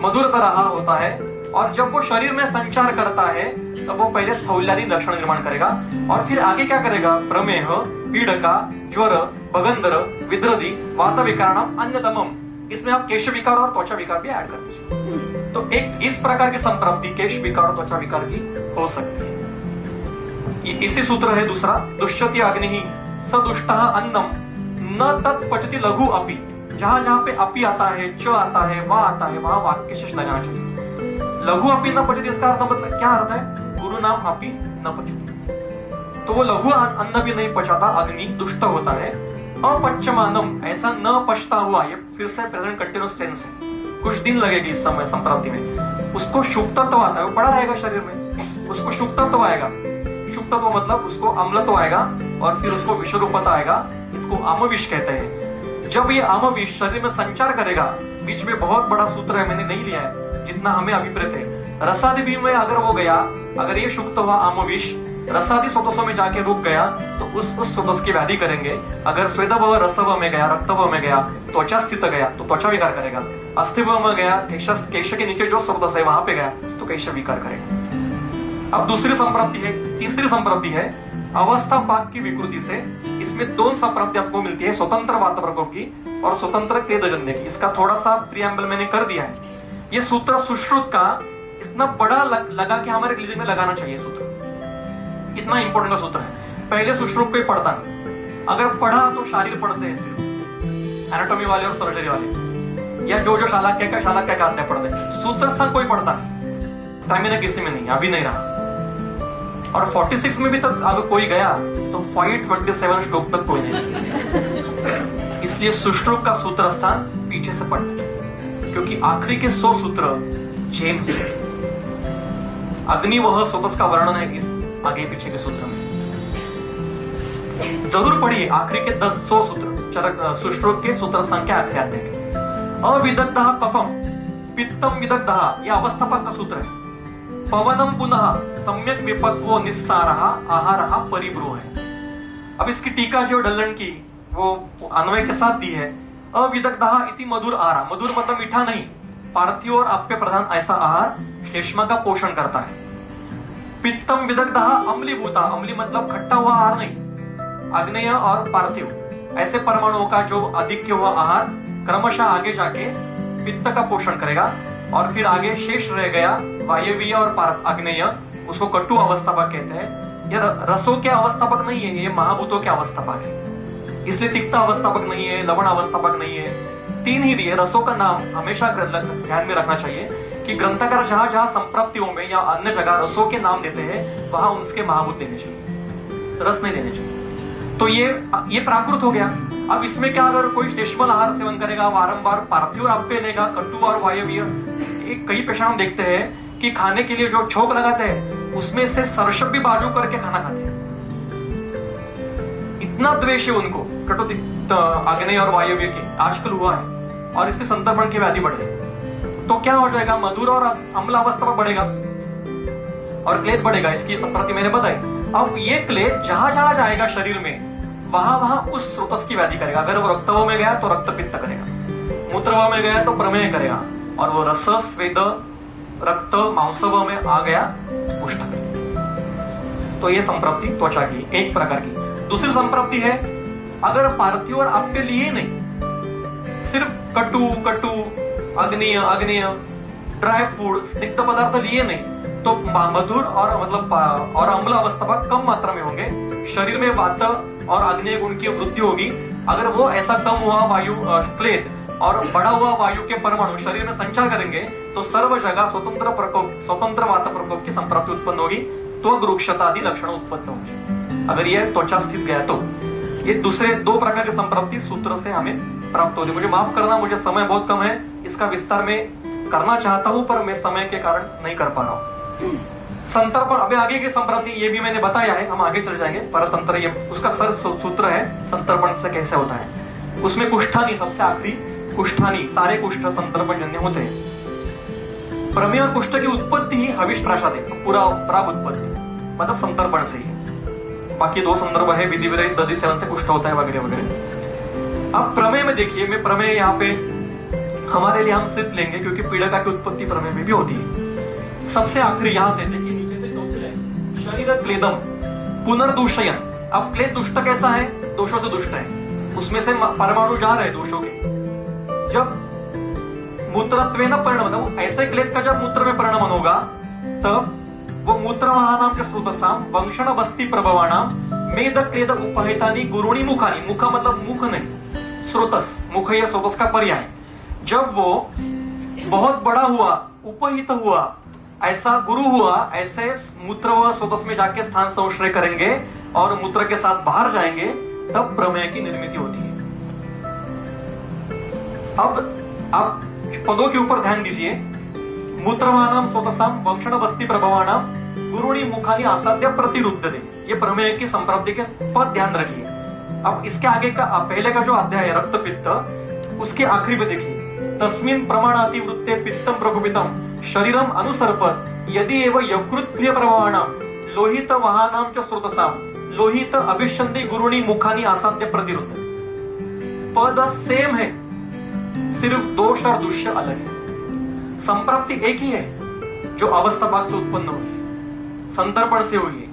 मधुर तरह होता है, और जब वो शरीर में संचार करता है तब वो पहले स्थौल्यादि लक्षण निर्माण करेगा, और फिर आगे क्या करेगा, प्रमेह, पीड़का, ज्वर, भगंदर, विद्रधि, वात विकारणम, अन्यतमम, इसमें आप केश विकार और त्वचा विकार भी ऐड कर दीजिए। तो एक इस प्रकार की संप्राप्ति केश विकार और त्वचा विकार की हो सकती है। इसी सूत्र है दूसरा, दुष्यति अग्नि सदुष्ट अन्नम न तत्पचति लघु अपि, जहां जहां पे अपि आता है, च आता है, वा आता है, वहां वाक्य शेष लगाना चाहिए। लघु अपि न पचति, इसका अर्थ मतलब क्या अर्थ है, गुरु नाम अपि न पचति, तो वो लघु अन्न भी नहीं पचाता, अग्नि दुष्ट होता है। अपच्यमानम, ऐसा न पचता हुआ, ये फिर से प्रेजेंट कंटिन्यूअस टेंस है, कुछ दिन लगेगी इस समय संप्राप्ति में। उसको शुभ तत्व आता है, वो पड़ा रहेगा शरीर में, उसको शुभ तत्व आएगा, शुभ तत्व मतलब उसको अम्लत्व आएगा, और फिर उसको विषरूपता आएगा, इसको आमविष कहते हैं। जब ये आमविष शरीर में संचार करेगा, बीच में बहुत बड़ा सूत्र है, मैंने नहीं लिया है, जितना हमें अभिप्रेत है, रसादि में अगर वो गया, अगर ये शुक्त हुआ आमविष रसादि स्रोतों में जाके रुक गया, तो उस स्रोत की व्याधि करेंगे। अगर स्वेदभव रसभव में गया, रक्तभव में गया, त्वचा स्थित गया तो त्वचा विकार करेगा, अस्थिभव में गया, केश के नीचे जो स्रोत है वहां पे गया तो केश विकार करेगा। अब दूसरी संप्राप्ति है, तीसरी संप्राप्ति है अवस्था पाक की विकृति से। इसमें 2 संप्राप्ति आपको मिलती है, स्वतंत्र वात प्रकोप की और स्वतंत्र क्लेदजन्य की। इसका थोड़ा सा प्रियम्बल मैंने कर दिया है। ये सूत्र सुश्रुत का इतना बड़ा लगा कि हमारे क्लिनिक में लगाना चाहिए सूत्र, इतना इंपॉर्टेंट सूत्र है। पहले सुश्रुत कोई पढ़ता नहीं, अगर पढ़ा तो शारीर पढ़ते हैं, सिर्फ एनाटॉमी वाले और सर्जरी वाले, या जो शालाक्य का आते पढ़ते। सूत्र स्थान कोई पढ़ता नहीं, स्टैमिना किसी में नहीं, अभी नहीं रहा। और 46 में भी तक अगर कोई गया तो 527 श्लोक तक कोई नहीं। इसलिए सुश्रुत का सूत्र स्थान पीछे से पढ़ना चाहिए, क्योंकि आखिरी के 100 सूत्र जेम है। अग्नि वह स्वतः का वर्णन है इस आगे पीछे के सूत्र में। जरूर पढ़िए आखिरी के 100 सूत्र सुश्रुत के सूत्र संख्या आखिरी अध्याय के। अविदग्धः कफम पित्तम विदग्धः, यह अवस्थापक का सूत्र है। पवनम पुनः सम्यक विपक्वो निस्सारः आहारः परिब्रूह है। अब इसकी टीका जो डल्लन की वो अन्वय के साथ दी है। अविदग्धः इति मधुर आहार, मधुर मतलब मीठा नहीं, पार्थिव और अप्य प्रधान ऐसा आहार श्लेष्मा का पोषण करता है। पित्तम विदग्धः अम्लीभूता, अम्ली मतलब खट्टा हुआ आहार नहीं, आग्नेय और पार्थिव ऐसे परमाणुओं का जो अधिक हुआ आहार क्रमशः आगे जाके पित्त का पोषण करेगा, और फिर आगे शेष रह गया वायवीय और आग्नेय, उसको कटु अवस्थापक कहते हैं। यह रसों के अवस्थापक नहीं है, ये महाभूतों के अवस्थापक है, इसलिए तिक्ता अवस्थापक नहीं है, लवण अवस्थापक नहीं है। 3 ही दिए। रसों का नाम हमेशा ध्यान में रखना चाहिए कि ग्रंथकार जहां जहां संप्राप्तियों में या अन्य जगह रसों के नाम देते हैं वहां उसके महाभूत देने चाहिए, रस नहीं देने चाहिए। तो ये प्राकृत हो गया। अब इसमें क्या, अगर कोई श्लेष्मल आहार सेवन करेगा, बारंबार पार्थिव और अप्य लेगा, कटु और वायवीय, कई पेशा हम देखते हैं कि खाने के लिए जो छोक लगाते हैं उसमें से सरसब भी बाजू करके खाना खाते हैं। इतना द्वेष है उनको कटु आग्नेय और वायव्य के, आजकल हुआ है, और इससे संतर्पण की व्याधि बढ़े। तो क्या हो जाएगा, मधुर और अम्ल अवस्था पर बढ़ेगा और क्लेद बढ़ेगा। इसकी संप्रति मैंने बताई। अब ये क्लेद जहां जहां जाएगा शरीर में वहां वहां उस स्रोतस की व्याधि करेगा। अगर वो रक्तव में गया तो रक्त पित्त करेगा, मूत्रव में गया तो प्रमेय करेगा, और वो रस स्वेद रक्त मांसव में आ गया कुष्ठ करेगा। तो ये संप्राप्ति त्वचा की एक प्रकार की। दूसरी संप्राप्ति है, अगर पार्थिव और अप्य लिए नहीं, सिर्फ कटु अग्निय ड्राई फूड स्निग्ध पदार्थ लिए नहीं, तो मधुर और मतलब और अम्ल अवस्था पर कम मात्रा में होंगे। शरीर में वात और अग्नेय गुण की वृद्धि होगी। अगर वो ऐसा कम हुआ वायु क्लेद और बढ़ा हुआ वायु के परमाणु शरीर में संचार करेंगे तो सर्व जगह स्वतंत्र वात प्रकोप की संप्राप्ति उत्पन्न होगी, तो वृक्षता आदि लक्षण उत्पन्न होंगे। अगर ये त्वचा स्थित गया तो ये दूसरे 2 प्रकार की संप्राप्ति सूत्र से हमें प्राप्त होती है। मुझे माफ करना, मुझे समय बहुत कम है, इसका विस्तार में करना चाहता हूं पर मैं समय के कारण नहीं कर पा रहा हूं। संतर्पण, अभी आगे की संप्राप्ति ये भी मैंने बताया है, हम आगे चले जाएंगे। परतंत्र ये उसका सर सूत्र है, संतर्पण से कैसे होता है। उसमें कुष्ठानी, सबसे आखिरी कुष्ठानी, सारे कुष्ठ संतर्पण जन्य होते हैं। प्रमेय और कुष्ठ की उत्पत्ति ही हविष प्राशाद है, पूरा प्राग उत्पत्ति मतलब संतर्पण से ही। बाकी 2 संदर्भ है, विधि विरहित दधि सेवन से कुष्ठ होता है वगैरह वगैरह। अब प्रमेय में देखिए, मैं प्रमेय यहाँ पे हमारे लिए हम सिर्फ लेंगे क्योंकि पीड़िका की उत्पत्ति प्रमेय में भी होती है। सबसे आखिरी यहां से देखिए, नीचे से चौथे है शरीर क्लेदम पुनर्दूषयन। अब क्लेद दुष्ट कैसा है, दोषों से दुष्ट है, उसमें से परमाणु जा रहे दोषों के। जब मूत्रत्वेन परिणमन, ऐसे क्लेद का जब मूत्र में परिणमन होगा तब वो मूत्रवाहनाम के स्रोतसाम वंशण बस्ती प्रभवाणाम मेद क्लेद उपहितानि गुरुणी मुखानी। मुख मतलब मुख नहीं, स्रोतस, मुख या स्रोतस का पर्याय। जब वो बहुत बड़ा हुआ, उपहित हुआ, ऐसा गुरु हुआ, ऐसे मूत्र व स्रोतस में जाके स्थान संश्रय करेंगे और मूत्र के साथ बाहर जाएंगे, तब प्रमेय की निर्मिति होती है। अब आप पदों के ऊपर ध्यान दीजिए। मूत्रवानाम स्रोतसाम वंशण बस्ती प्रभवानाम गुरुणी मुखानी आसाध्य प्रतिरुद्धते, ये प्रमेय की संप्राप्ति के पद ध्यान रखिए। अब इसके आगे का पहले का जो अध्याय है रक्त पित्त, उसके आखिरी में देखिए, तस्मिन् प्रमाणाति वृत्ते पित्तम प्रकुपितम शरीरम अनुसर्पत यदि एव यकृत प्रिय प्रभवानाम लोहित वाहनाम च स्रोतसाम लोहित अभिष्यन्ति गुरुणी मुखानी आसाध्य प्रतिरुद्ध। पद सेम है, सिर्फ दोष और दुष्य अलग है। संप्राप्ति एक ही है जो अवस्था भाग से उत्पन्न हुई है, संतर्पण से हुई है।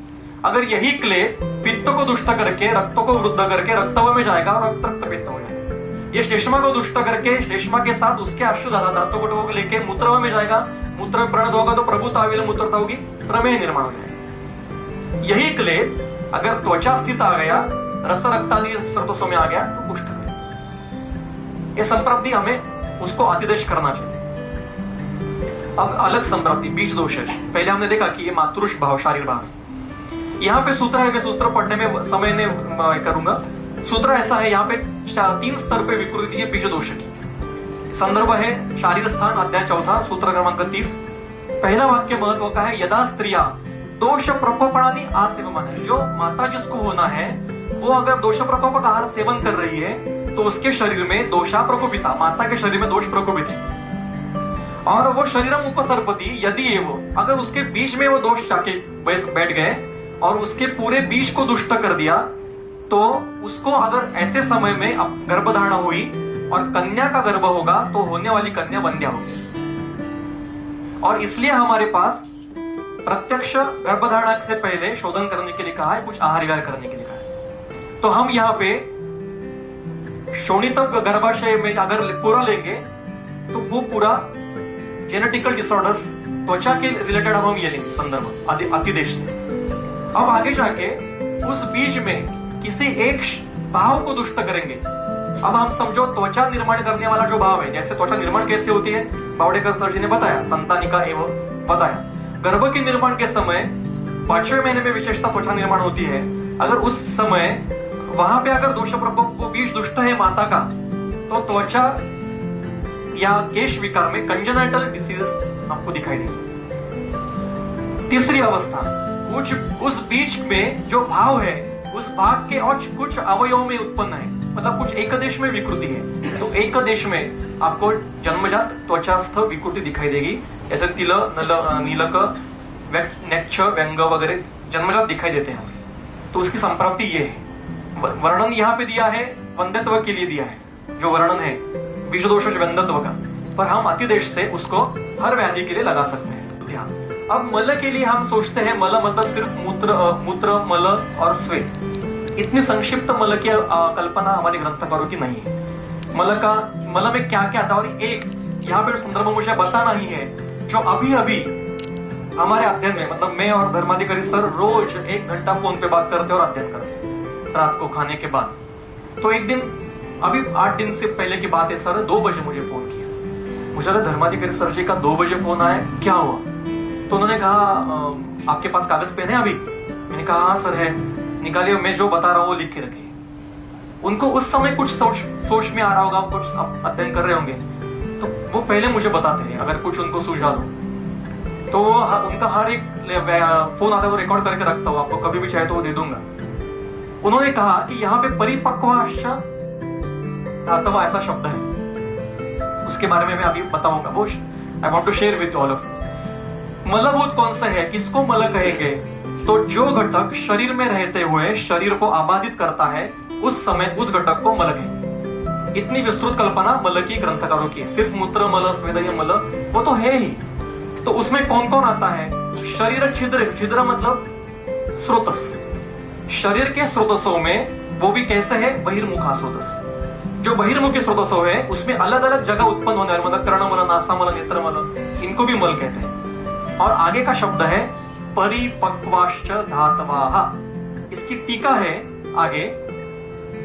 अगर यही क्लेद पित्त को दुष्ट करके रक्त को वृद्ध करके रक्तव में जाएगा और रक्त पित्त हो जाएगा। ये श्लेष्मा को दुष्ट करके श्लेष्मा के साथ उसके अश्व धातु को लेके मूत्र में जाएगा, मूत्र में परिणत होगा तो प्रभुता मूत्रता होगी, प्रमेय निर्माण हो जाएगा। यही क्लेद अगर त्वचा स्थित आ गया, रस रक्तादि स्रोतों में आ गया तो कुष्ठ में। ये संप्राप्ति हमें उसको अतिदेश करना चाहिए। अब अलग संप्राप्ति बीज दोष है। पहले हमने देखा कि ये मातृष भाव, शारीर भाव। यहाँ पे सूत्र है, मैं सूत्र पढ़ने में समय ने करूंगा। सूत्र ऐसा है, यहाँ पे 3 स्तर पे विकृति है बीज दोष की। संदर्भ है शारीर स्थान अध्याय 4 सूत्र क्रमांक 30। पहला वाक्य महत्व का है, यदा स्त्रिया दोष प्रकोपणानी आसेवमान है। जो माता जिसको होना है वो अगर दोष प्रकोप का आहार सेवन कर रही है तो उसके शरीर में दोषा प्रकोपिता, माता के शरीर में दोष प्रकोपित है। और वो शरीरम उपसर्पति यदि एवं, अगर उसके बीच में वो दोष जाके बैठ गए और उसके पूरे बीज को दुष्ट कर दिया, तो उसको अगर ऐसे समय में गर्भधारणा हुई और कन्या का गर्भ होगा तो होने वाली कन्या वंध्या होगी। और इसलिए हमारे पास प्रत्यक्ष गर्भधारणा से पहले शोधन करने के लिए कहा है, कुछ आहार विहार करने के लिए कहा है। तो हम यहाँ पे शोणित गर्भाशय में अगर पूरा लेंगे तो वो पूरा जेनेटिकल डिसऑर्डर्स त्वचा के रिलेटेड अब हम ये लेंगे संदर्भ अतिदेश से। अब आगे जाके उस बीज में किसी एक भाव को दुष्ट करेंगे। अब हम समझो त्वचा निर्माण करने वाला जो भाव है, जैसे त्वचा निर्माण कैसे होती है बावड़ेकर सर जी ने बताया, संतानिका एवं बताया। गर्भ के निर्माण के समय 5वें महीने में विशेषता त्वचा निर्माण होती है। अगर उस समय वहां पे अगर दोष प्रकोप वो बीज दुष्ट है माता का, तो त्वचा या केश विकार में कंजेनाइटल डिसीज आपको दिखाई देगी। तीसरी अवस्था, उस बीज में जो भाव है उस भाग के और कुछ अवयवों में उत्पन्न है, मतलब कुछ एक देश में विकृति है। तो एक देश में आपको जन्मजात त्वचास्थ विकृति दिखाई देगी, जैसे तिल, नीलक, नेक्ष, व्यंग वगैरह जन्मजात दिखाई देते हैं। तो उसकी संप्राप्ति ये है। वर्णन यहाँ पे दिया है वंध्यत्व के लिए दिया है, जो वर्णन है बीज दोष वंध्यत्व का, पर हम अतिदेश से उसको हर व्याधि के लिए लगा सकते हैं। ध्यान। अब मल के लिए हम सोचते हैं मल मतलब सिर्फ मूत्र मल और स्वेद। इतनी संक्षिप्त मल की कल्पना हमारे ग्रंथकारों की नहीं है। मल में क्या क्या था, और एक यहाँ पे संदर्भ मुझे बताना ही है, जो अभी अभी हमारे अध्ययन में, मतलब मैं और धर्माधिकारी सर रोज 1 घंटा फोन पे बात करते और अध्ययन करते रात को खाने के बाद। तो एक दिन अभी 8 दिन से पहले की बात है, सर 2 बजे मुझे फोन किया। मुझे लगा धर्माधिकारी सर जी का 2 बजे फोन आया, क्या हुआ? तो उन्होंने कहा आपके पास कागज पेन है अभी? मैंने कहा हाँ सर है, निकालिए, मैं जो बता रहा हूँ वो लिख के रखिए। उनको उस समय कुछ सोच में आ रहा होगा, कुछ अध्ययन कर रहे होंगे, तो वो पहले मुझे बताते हैं अगर कुछ उनको सुझा दो। तो उनका हर एक फोन आता है वो रिकॉर्ड करके रखता हूँ, आपको कभी भी चाहे तो वो दे दूंगा। उन्होंने कहा कि यहाँ पे परिपक्वाश्च धातव ऐसा शब्द है, उसके बारे में मैं अभी बताऊंगा। वो I want to share with all of you. मलभूत कौन सा है, किसको मल कहेंगे? तो जो घटक शरीर में रहते हुए शरीर को आबादित करता है, उस समय उस घटक को मल कहेंगे। इतनी विस्तृत कल्पना मल की ग्रंथकारों की। सिर्फ मूत्र मल, स्वेदय मल वो तो है ही। तो उसमें कौन कौन आता है? शरीर छिद्र, छिद्र मतलब स्रोतस, शरीर के स्रोतसों में, वो भी कैसे है? बहिर्मुखा स्रोतस। जो बहिर्मुखी स्रोतसों है उसमें अलग अलग जगह उत्पन्न होने वाले, मतलब कर्णमल, नासामल, नेत्रमल, इनको भी मल कहते हैं। और आगे का शब्द है परिपक्वाश्च धातवाः। इसकी टीका है आगे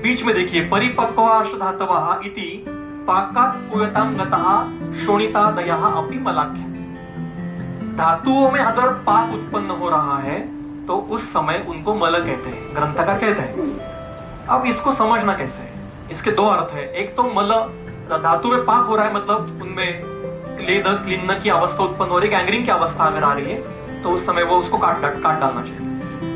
बीच में, देखिए परिपक्वाश्च धातवाः इति पाकात् पूयतां गतः शोणितादयः अपि मलाख्य। धातुओं में अगर पाक उत्पन्न हो रहा है तो उस समय उनको मल कहते हैं, ग्रंथकार कहते हैं। अब इसको समझना कैसे है? इसके 2 अर्थ है। एक तो मल धातु में पाक हो रहा है, मतलब उनमें क्लेद क्लीन की अवस्था उत्पन्न हो रही है, गैंग्रीन की अवस्था अगर आ रही है तो उस समय वो उसको काट डालना चाहिए।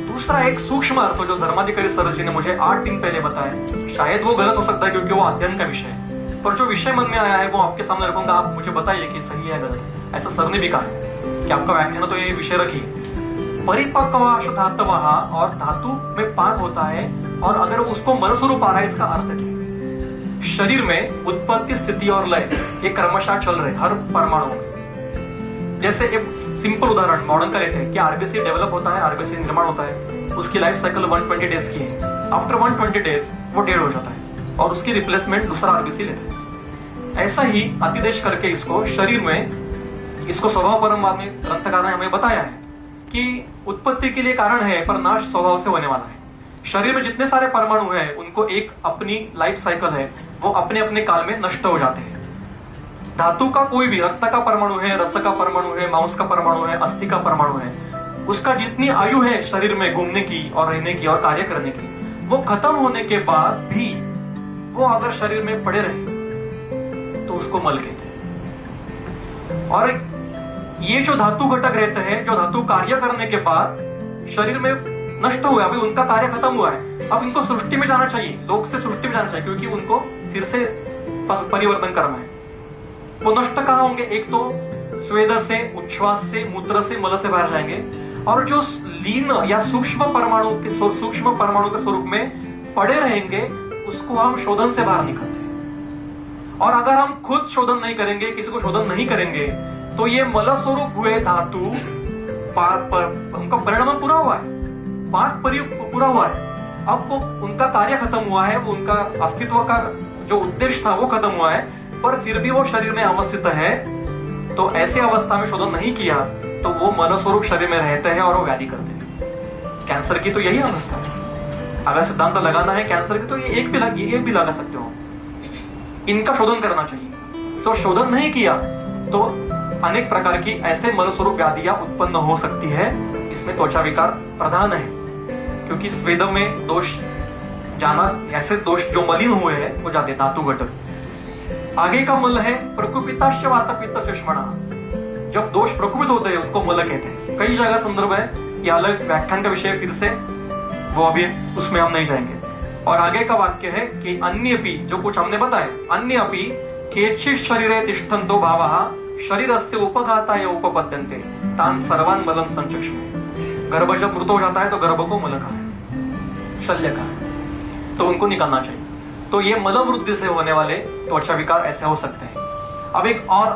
दूसरा एक सूक्ष्म अर्थ जो धर्माधिकारी सर जी ने मुझे 8 दिन पहले बताया, शायद वो गलत हो सकता है क्योंकि वो अध्ययन का विषय है, पर जो विषय मन में आया है वो आपके सामने रखूंगा, आप मुझे बताइए कि सही है गलत। ऐसा सर ने भी कहा कि आपका व्याख्यान तो ये विषय रखिए। परिपक्वाश्च धातवः, और धातु में पाक होता है और अगर उसको मल स्वरूप आ रहा है, इसका अर्थ क्या? शरीर में उत्पत्ति, स्थिति और लय ये क्रमशः चल रहे हर परमाणु में। जैसे एक सिंपल उदाहरण मॉडर्न का लेते हैं कि आरबीसी डेवलप होता है, आरबीसी निर्माण होता है, उसकी लाइफ साइकिल 120 डेज की है। आफ्टर 120 डेज वो डेड हो जाता है और उसकी रिप्लेसमेंट दूसरा आरबीसी लेता है। ऐसा ही अतिदेश करके इसको शरीर में, इसको स्वभाव परम में ग्रंथकार ने हमें बताया है कि उत्पत्ति के लिए कारण है पर नाश स्वभाव से होने वाला है। शरीर में जितने सारे परमाणु हैं उनको एक अपनी लाइफ साइकिल है, वो अपने अपने काल में नष्ट हो जाते हैं। धातु का कोई भी, रक्त का परमाणु है, रस का परमाणु है, मांस का परमाणु है, अस्थि का परमाणु है, उसका जितनी आयु है शरीर में घूमने की और रहने की और कार्य करने की, वो खत्म होने के बाद भी वो अगर शरीर में पड़े रहे तो उसको मल कहते हैं। और ये जो धातु घटक रहते हैं, जो धातु कार्य करने के बाद शरीर में नष्ट हुआ, अभी उनका कार्य खत्म हुआ है, अब इनको सृष्टि में जाना चाहिए, लोक से सृष्टि में जाना चाहिए, क्योंकि उनको फिर से परिवर्तन करना है। वो नष्ट कहाँ होंगे? एक तो स्वेद से, उच्छ्वास से, मूत्र से, मल से बाहर जाएंगे, और जो लीन या सूक्ष्म परमाणु के स्वरूप में पड़े रहेंगे उसको हम शोधन से बाहर निकालते हैं। और अगर हम खुद शोधन नहीं करेंगे, किसी को शोधन नहीं करेंगे, तो ये मल स्वरूप हुए धातु उनका परिणाम पूरा हुआ है, पाक पूरा हुआ है, अब वो उनका कार्य खत्म हुआ है, वो उनका अस्तित्व का जो उद्देश्य था वो खत्म हुआ है, पर फिर भी वो शरीर में अवस्थित है। तो ऐसी अवस्था में शोधन नहीं किया तो वो मल स्वरूप शरीर में रहते हैं और वो व्याधि करते हैं। कैंसर की तो यही अवस्था है। अगर सिद्धांत लगाना है कैंसर की तो ये एक भी लगा सकते हो। इनका शोधन करना चाहिए। तो शोधन नहीं किया तो अनेक प्रकार की ऐसे मल स्वरूप व्याधियां उत्पन्न हो सकती है। इसमें त्वचा विकार प्रधान है, क्योंकि स्वेद में दोष जाना, ऐसे दोष जो मलिन हुए हैं वो जाते धातु घटक। आगे का मल है प्रकुपिताश्च वात पित्त चष्मणा। जब दोष प्रकुपित होते हैं उनको मल कहते हैं। कई जगह संदर्भ है, ये अलग व्याख्यान का विषय फिर से, वो अभी उसमें हम नहीं जाएंगे। और आगे का वाक्य है कि अन्यपि, जो कुछ हमने बताया, अन्यपि केचित् शरीरे तिष्ठन्तो भावः शरीरस्य उपघाताय उपपद्यन्ते तान् सर्वान् मलं संचक्ष्मे। गर्भ जब मृत हो जाता है तो गर्भ को मल कहा है, शल्य कहा है, तो उनको निकालना चाहिए। तो ये मल वृद्धि से होने वाले त्वचा विकार ऐसे हो सकते हैं। अब एक और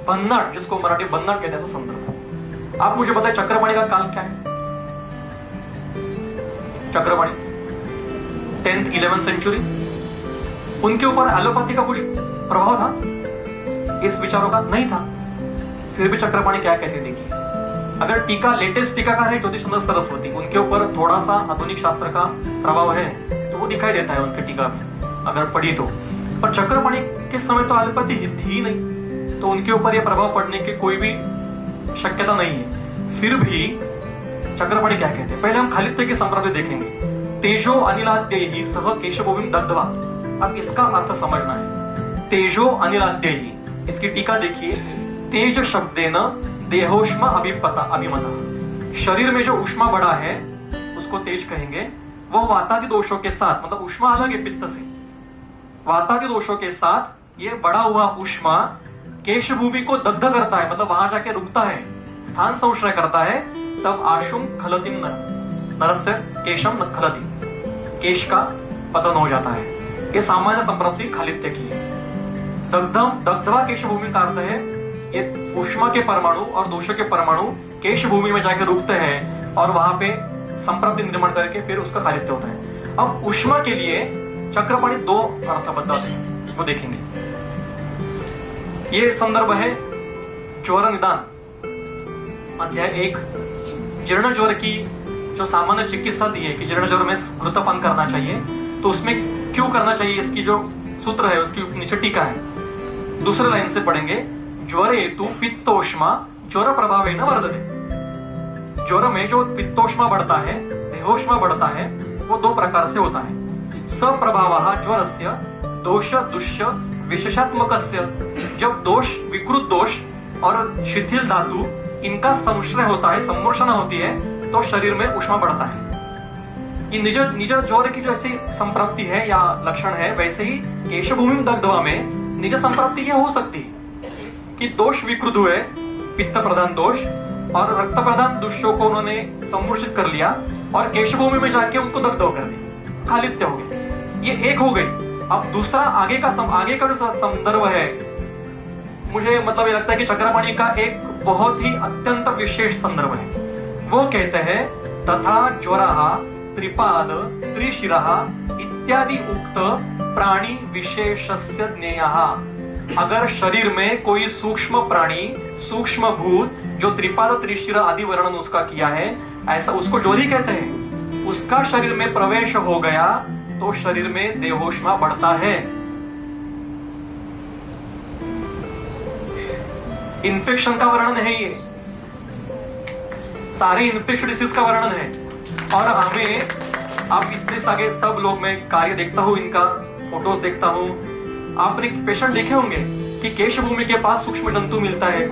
बन्नट, जिसको मराठी बन्नट कहते हैं, संदर्भ। आप मुझे बताएं चक्रपाणी का काल क्या है? चक्रपाणी 10th 11th सेंचुरी, उनके ऊपर एलोपैथी का कुछ प्रभाव था? इस विचारों का नहीं था। फिर भी चक्रपाणी क्या कहते देखिए। अगर टीका, लेटेस्ट टीकाकार है ज्योतिष चंद्र सरस्वती, उनके ऊपर थोड़ा सा आधुनिक शास्त्र का प्रभाव है तो वो दिखाई देता है उनके टीका में अगर पढ़ी तो। पर चक्रपाणी के समय तो एलोपैथी थी नहीं, तो उनके ऊपर यह प्रभाव पड़ने की कोई भी शक्यता नहीं है। फिर भी चक्रपाणी क्या कहते हैं, पहले हम खालित्य की संप्रदाय देखेंगे। तेजो अनिलाद्यैहि सह केशभूमिं दग्ध्वा। अब इसका अर्थ समझना है। तेजो अनिलाद्यैहि, इसकी टीका देखिए। तेज शब्देन देहोष्मा अभिमता। शरीर में जो उष्मा बढ़ा है उसको तेज कहेंगे। वो वातादि दोषों के साथ, मतलब उष्मा अलग है पित्त से, वातादि दोषों के साथ ये बढ़ा हुआ उष्मा केश भूमि को दग्ध करता है, मतलब वहां जाके रुकता है, स्थान संश्रय करता है। तब आशुम खलतिम नरस्य केशम न खलति, केश का पतन हो जाता है। ये सामान्य संप्रति खालित्य की है। दग्धवा केश भूमि का अर्थ है ये उष्मा के परमाणु और दोषों के परमाणु केश भूमि में जाकर रुकते हैं और वहां पे संप्रति निर्माण करके फिर उसका खालित्य होता है। अब उष्मा के लिए चक्रपाणी दो अर्थ बताते हैं, वो देखेंगे। ये संदर्भ है ज्वर निदान अध्याय 1। जीर्ण ज्वर की जो सामान्य चिकित्सा दी है कि जीर्ण ज्वर में घृतपान करना चाहिए, तो उसमें क्यों करना चाहिए, इसकी जो सूत्र है उसकी नीचे टीका है। दूसरे लाइन से पढ़ेंगे, ज्वर हेतु पित्तोष्मा ज्वर प्रभावेन वर्धते। ज्वर में जो पित्तोष्मा बढ़ता है, देहोष्मा बढ़ता है, वो दो प्रकार से होता है। सप्रभावः ज्वरस्य दोष दुष्य विशेषात्मकस्य। जब दोष, विकृत दोष और शिथिल धातु इनका संश्रय होता है, सम्मोषणा होती है, तो शरीर में उष्मा बढ़ता है। ये निज ज्वर की जो ऐसी संप्राप्ति है या लक्षण है, वैसे ही केशभूमि दग्धवा में निज संप्राप्ति ये हो सकती है कि दोष विकृत हुए, पित्त प्रधान दोष और रक्त प्रधान दोषों को उन्होंने सम्मोषित कर लिया और केशभूमि में जाके उनको दग्ध कर दिया, खालित्य हो गए। ये एक हो गई। अब दूसरा आगे का जो संदर्भ है, मुझे मतलब ये लगता है कि चक्रपाणी का एक बहुत ही अत्यंत विशेष संदर्भ है। वो कहते हैं तथा ज्वरः त्रिपाद त्रिशिरः इत्यादि उक्त प्राणी विशेषस्य ज्ञेयः। अगर शरीर में कोई सूक्ष्म प्राणी, सूक्ष्म भूत जो त्रिपाद त्रिशिर आदि वर्णन उसका किया है, ऐसा उसको ज्वर ही कहते हैं, उसका शरीर में प्रवेश हो गया तो शरीर में देहोष्मा बढ़ता है। इन्फेक्शन का वर्णन है ये, सारे इन्फेक्शन डिसीज का वर्णन है। और हमें आप इतने सारे सब लोग, मैं कार्य देखता हूँ, इनका फोटोज देखता हूँ। आपने पेशेंट देखे होंगे कि केशभूमि के पास सूक्ष्म जंतु मिलता है,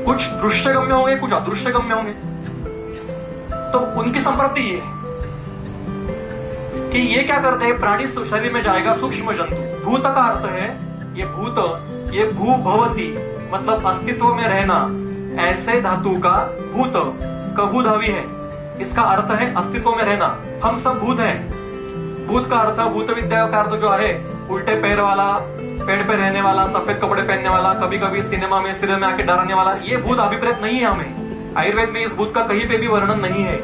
कुछ दृश्यगम्य होंगे, कुछ अदृश्यगम्य होंगे। तो उनकी संपत्ति ये है कि ये क्या करते हैं, प्राणी शरीर में जाएगा सूक्ष्म जंतु। भूत का अर्थ है ये भूत, ये भू भवती मतलब अस्तित्व में रहना, ऐसे धातु का भूत कभूधावी है। इसका अर्थ है अस्तित्व में रहना। हम सब भूत हैं। भूत का अर्थ, भूत विद्या का अर्थ जो है उल्टे पैर वाला, पेड़ पे रहने वाला, सफेद कपड़े पहनने वाला, कभी कभी सिनेमा में सीरियल में आके डराने वाला, ये भूत अभिप्रेत नहीं है। हमें आयुर्वेद में इस भूत का कहीं पे भी वर्णन नहीं है।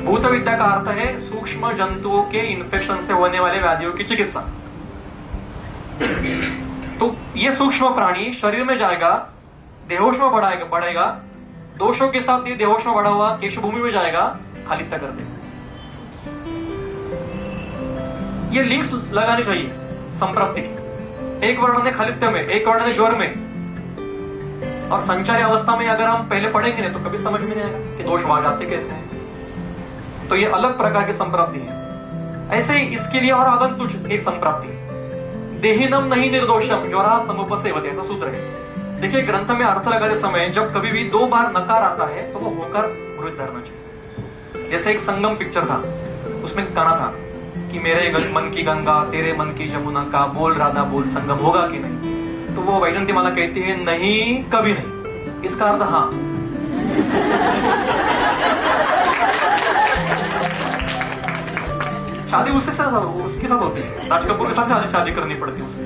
भूत विद्या का अर्थ है सूक्ष्म जंतुओं के इन्फेक्शन से होने वाले व्याधियों की चिकित्सा। तो ये सूक्ष्म प्राणी शरीर में जाएगा, देहोश में बढ़ेगा, दोषों के साथ ये देहोश में बढ़ा हुआ केशभूमि में जाएगा, खालित्य कर देगा। ये लिंक्स लगानी चाहिए संप्राप्ति की। एक वर्णन है खालित्य में, एक वर्णन है ज्वर में। और संचारी अवस्था में अगर हम पहले पढ़ेंगे नहीं तो कभी समझ में नहीं आएगा कि दोष वहां जाते कैसे हैं। तो ये अलग प्रकार की संप्राप्ति है। ऐसे ही इसके लिए और आगंतुक एक संप्राप्ति, देहिनम नहीं निर्दोषम ज्वरा समुपसेवते, ऐसा सूत्र है। देखिए ग्रंथ में अर्थ लगाते समय जब कभी भी 2 बार नकार आता है तो वो होकर मृत धरना चाहिए। जैसे एक संगम पिक्चर था, उसमें गाना था कि मेरे मन की गंगा तेरे मन की जमुना का, बोल राधा बोल संगम होगा कि नहीं। तो वो वैजंती माला कहती है नहीं, कभी नहीं। इसका अर्थ हाँ। शादी उसके साथ होती है, राज कपूर के साथ शादी करनी पड़ती है उसे।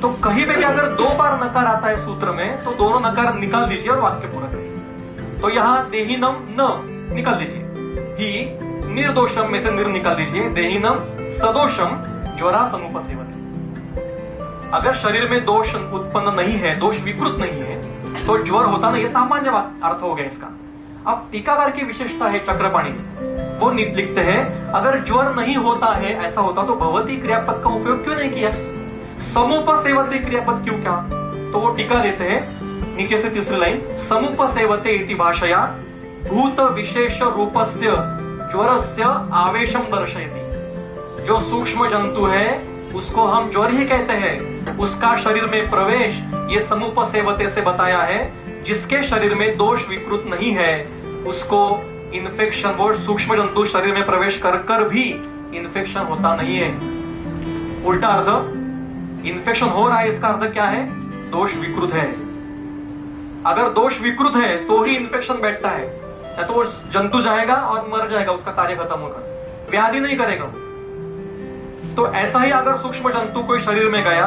तो कहीं पे भी अगर 2 बार नकार आता है सूत्र में तो दोनों नकार निकाल दीजिए और वाक्य पूरा करिए। तो यहाँ देहिनम न निकाल दीजिए, ही निर्दोषम में से निर निकाल दीजिए, देहिनम सदोषम ज्वरा समुपसेवते। अगर शरीर में दोष उत्पन्न नहीं है, दोष विकृत नहीं है, तो ज्वर होता नहीं, ये सामान्य अर्थ हो गया इसका। अब टीकाकार की विशेषता है चक्रपाणी में, वो लिखते हैं अगर ज्वर नहीं होता है, ऐसा होता तो भवती क्रियापद का उपयोग क्यों नहीं किया, समुपसेवते क्रियापद क्यों क्या। तो वो टीका देते हैं नीचे से तीसरी लाइन, समुपसेवते इति भाषया भूत विशेष रूपस्य ज्वरस्य आवेशम दर्शयति। जो सूक्ष्म जंतु है उसको हम ज्वर ही कहते हैं, उसका शरीर में प्रवेश ये समुपसेवते से बताया है। जिसके शरीर में दोष विकृत नहीं है उसको इन्फेक्शन, वो सूक्ष्म जंतु शरीर में प्रवेश कर भी इन्फेक्शन होता नहीं है। उल्टा अर्थ, इन्फेक्शन हो रहा है इसका अर्थ क्या है, दोष विकृत है। अगर दोष विकृत है तो ही इन्फेक्शन बैठता है, या तो वो जंतु जाएगा और मर जाएगा, उसका कार्य खत्म होकर, व्याधि नहीं करेगा। तो ऐसा ही अगर सूक्ष्म जंतु कोई शरीर में गया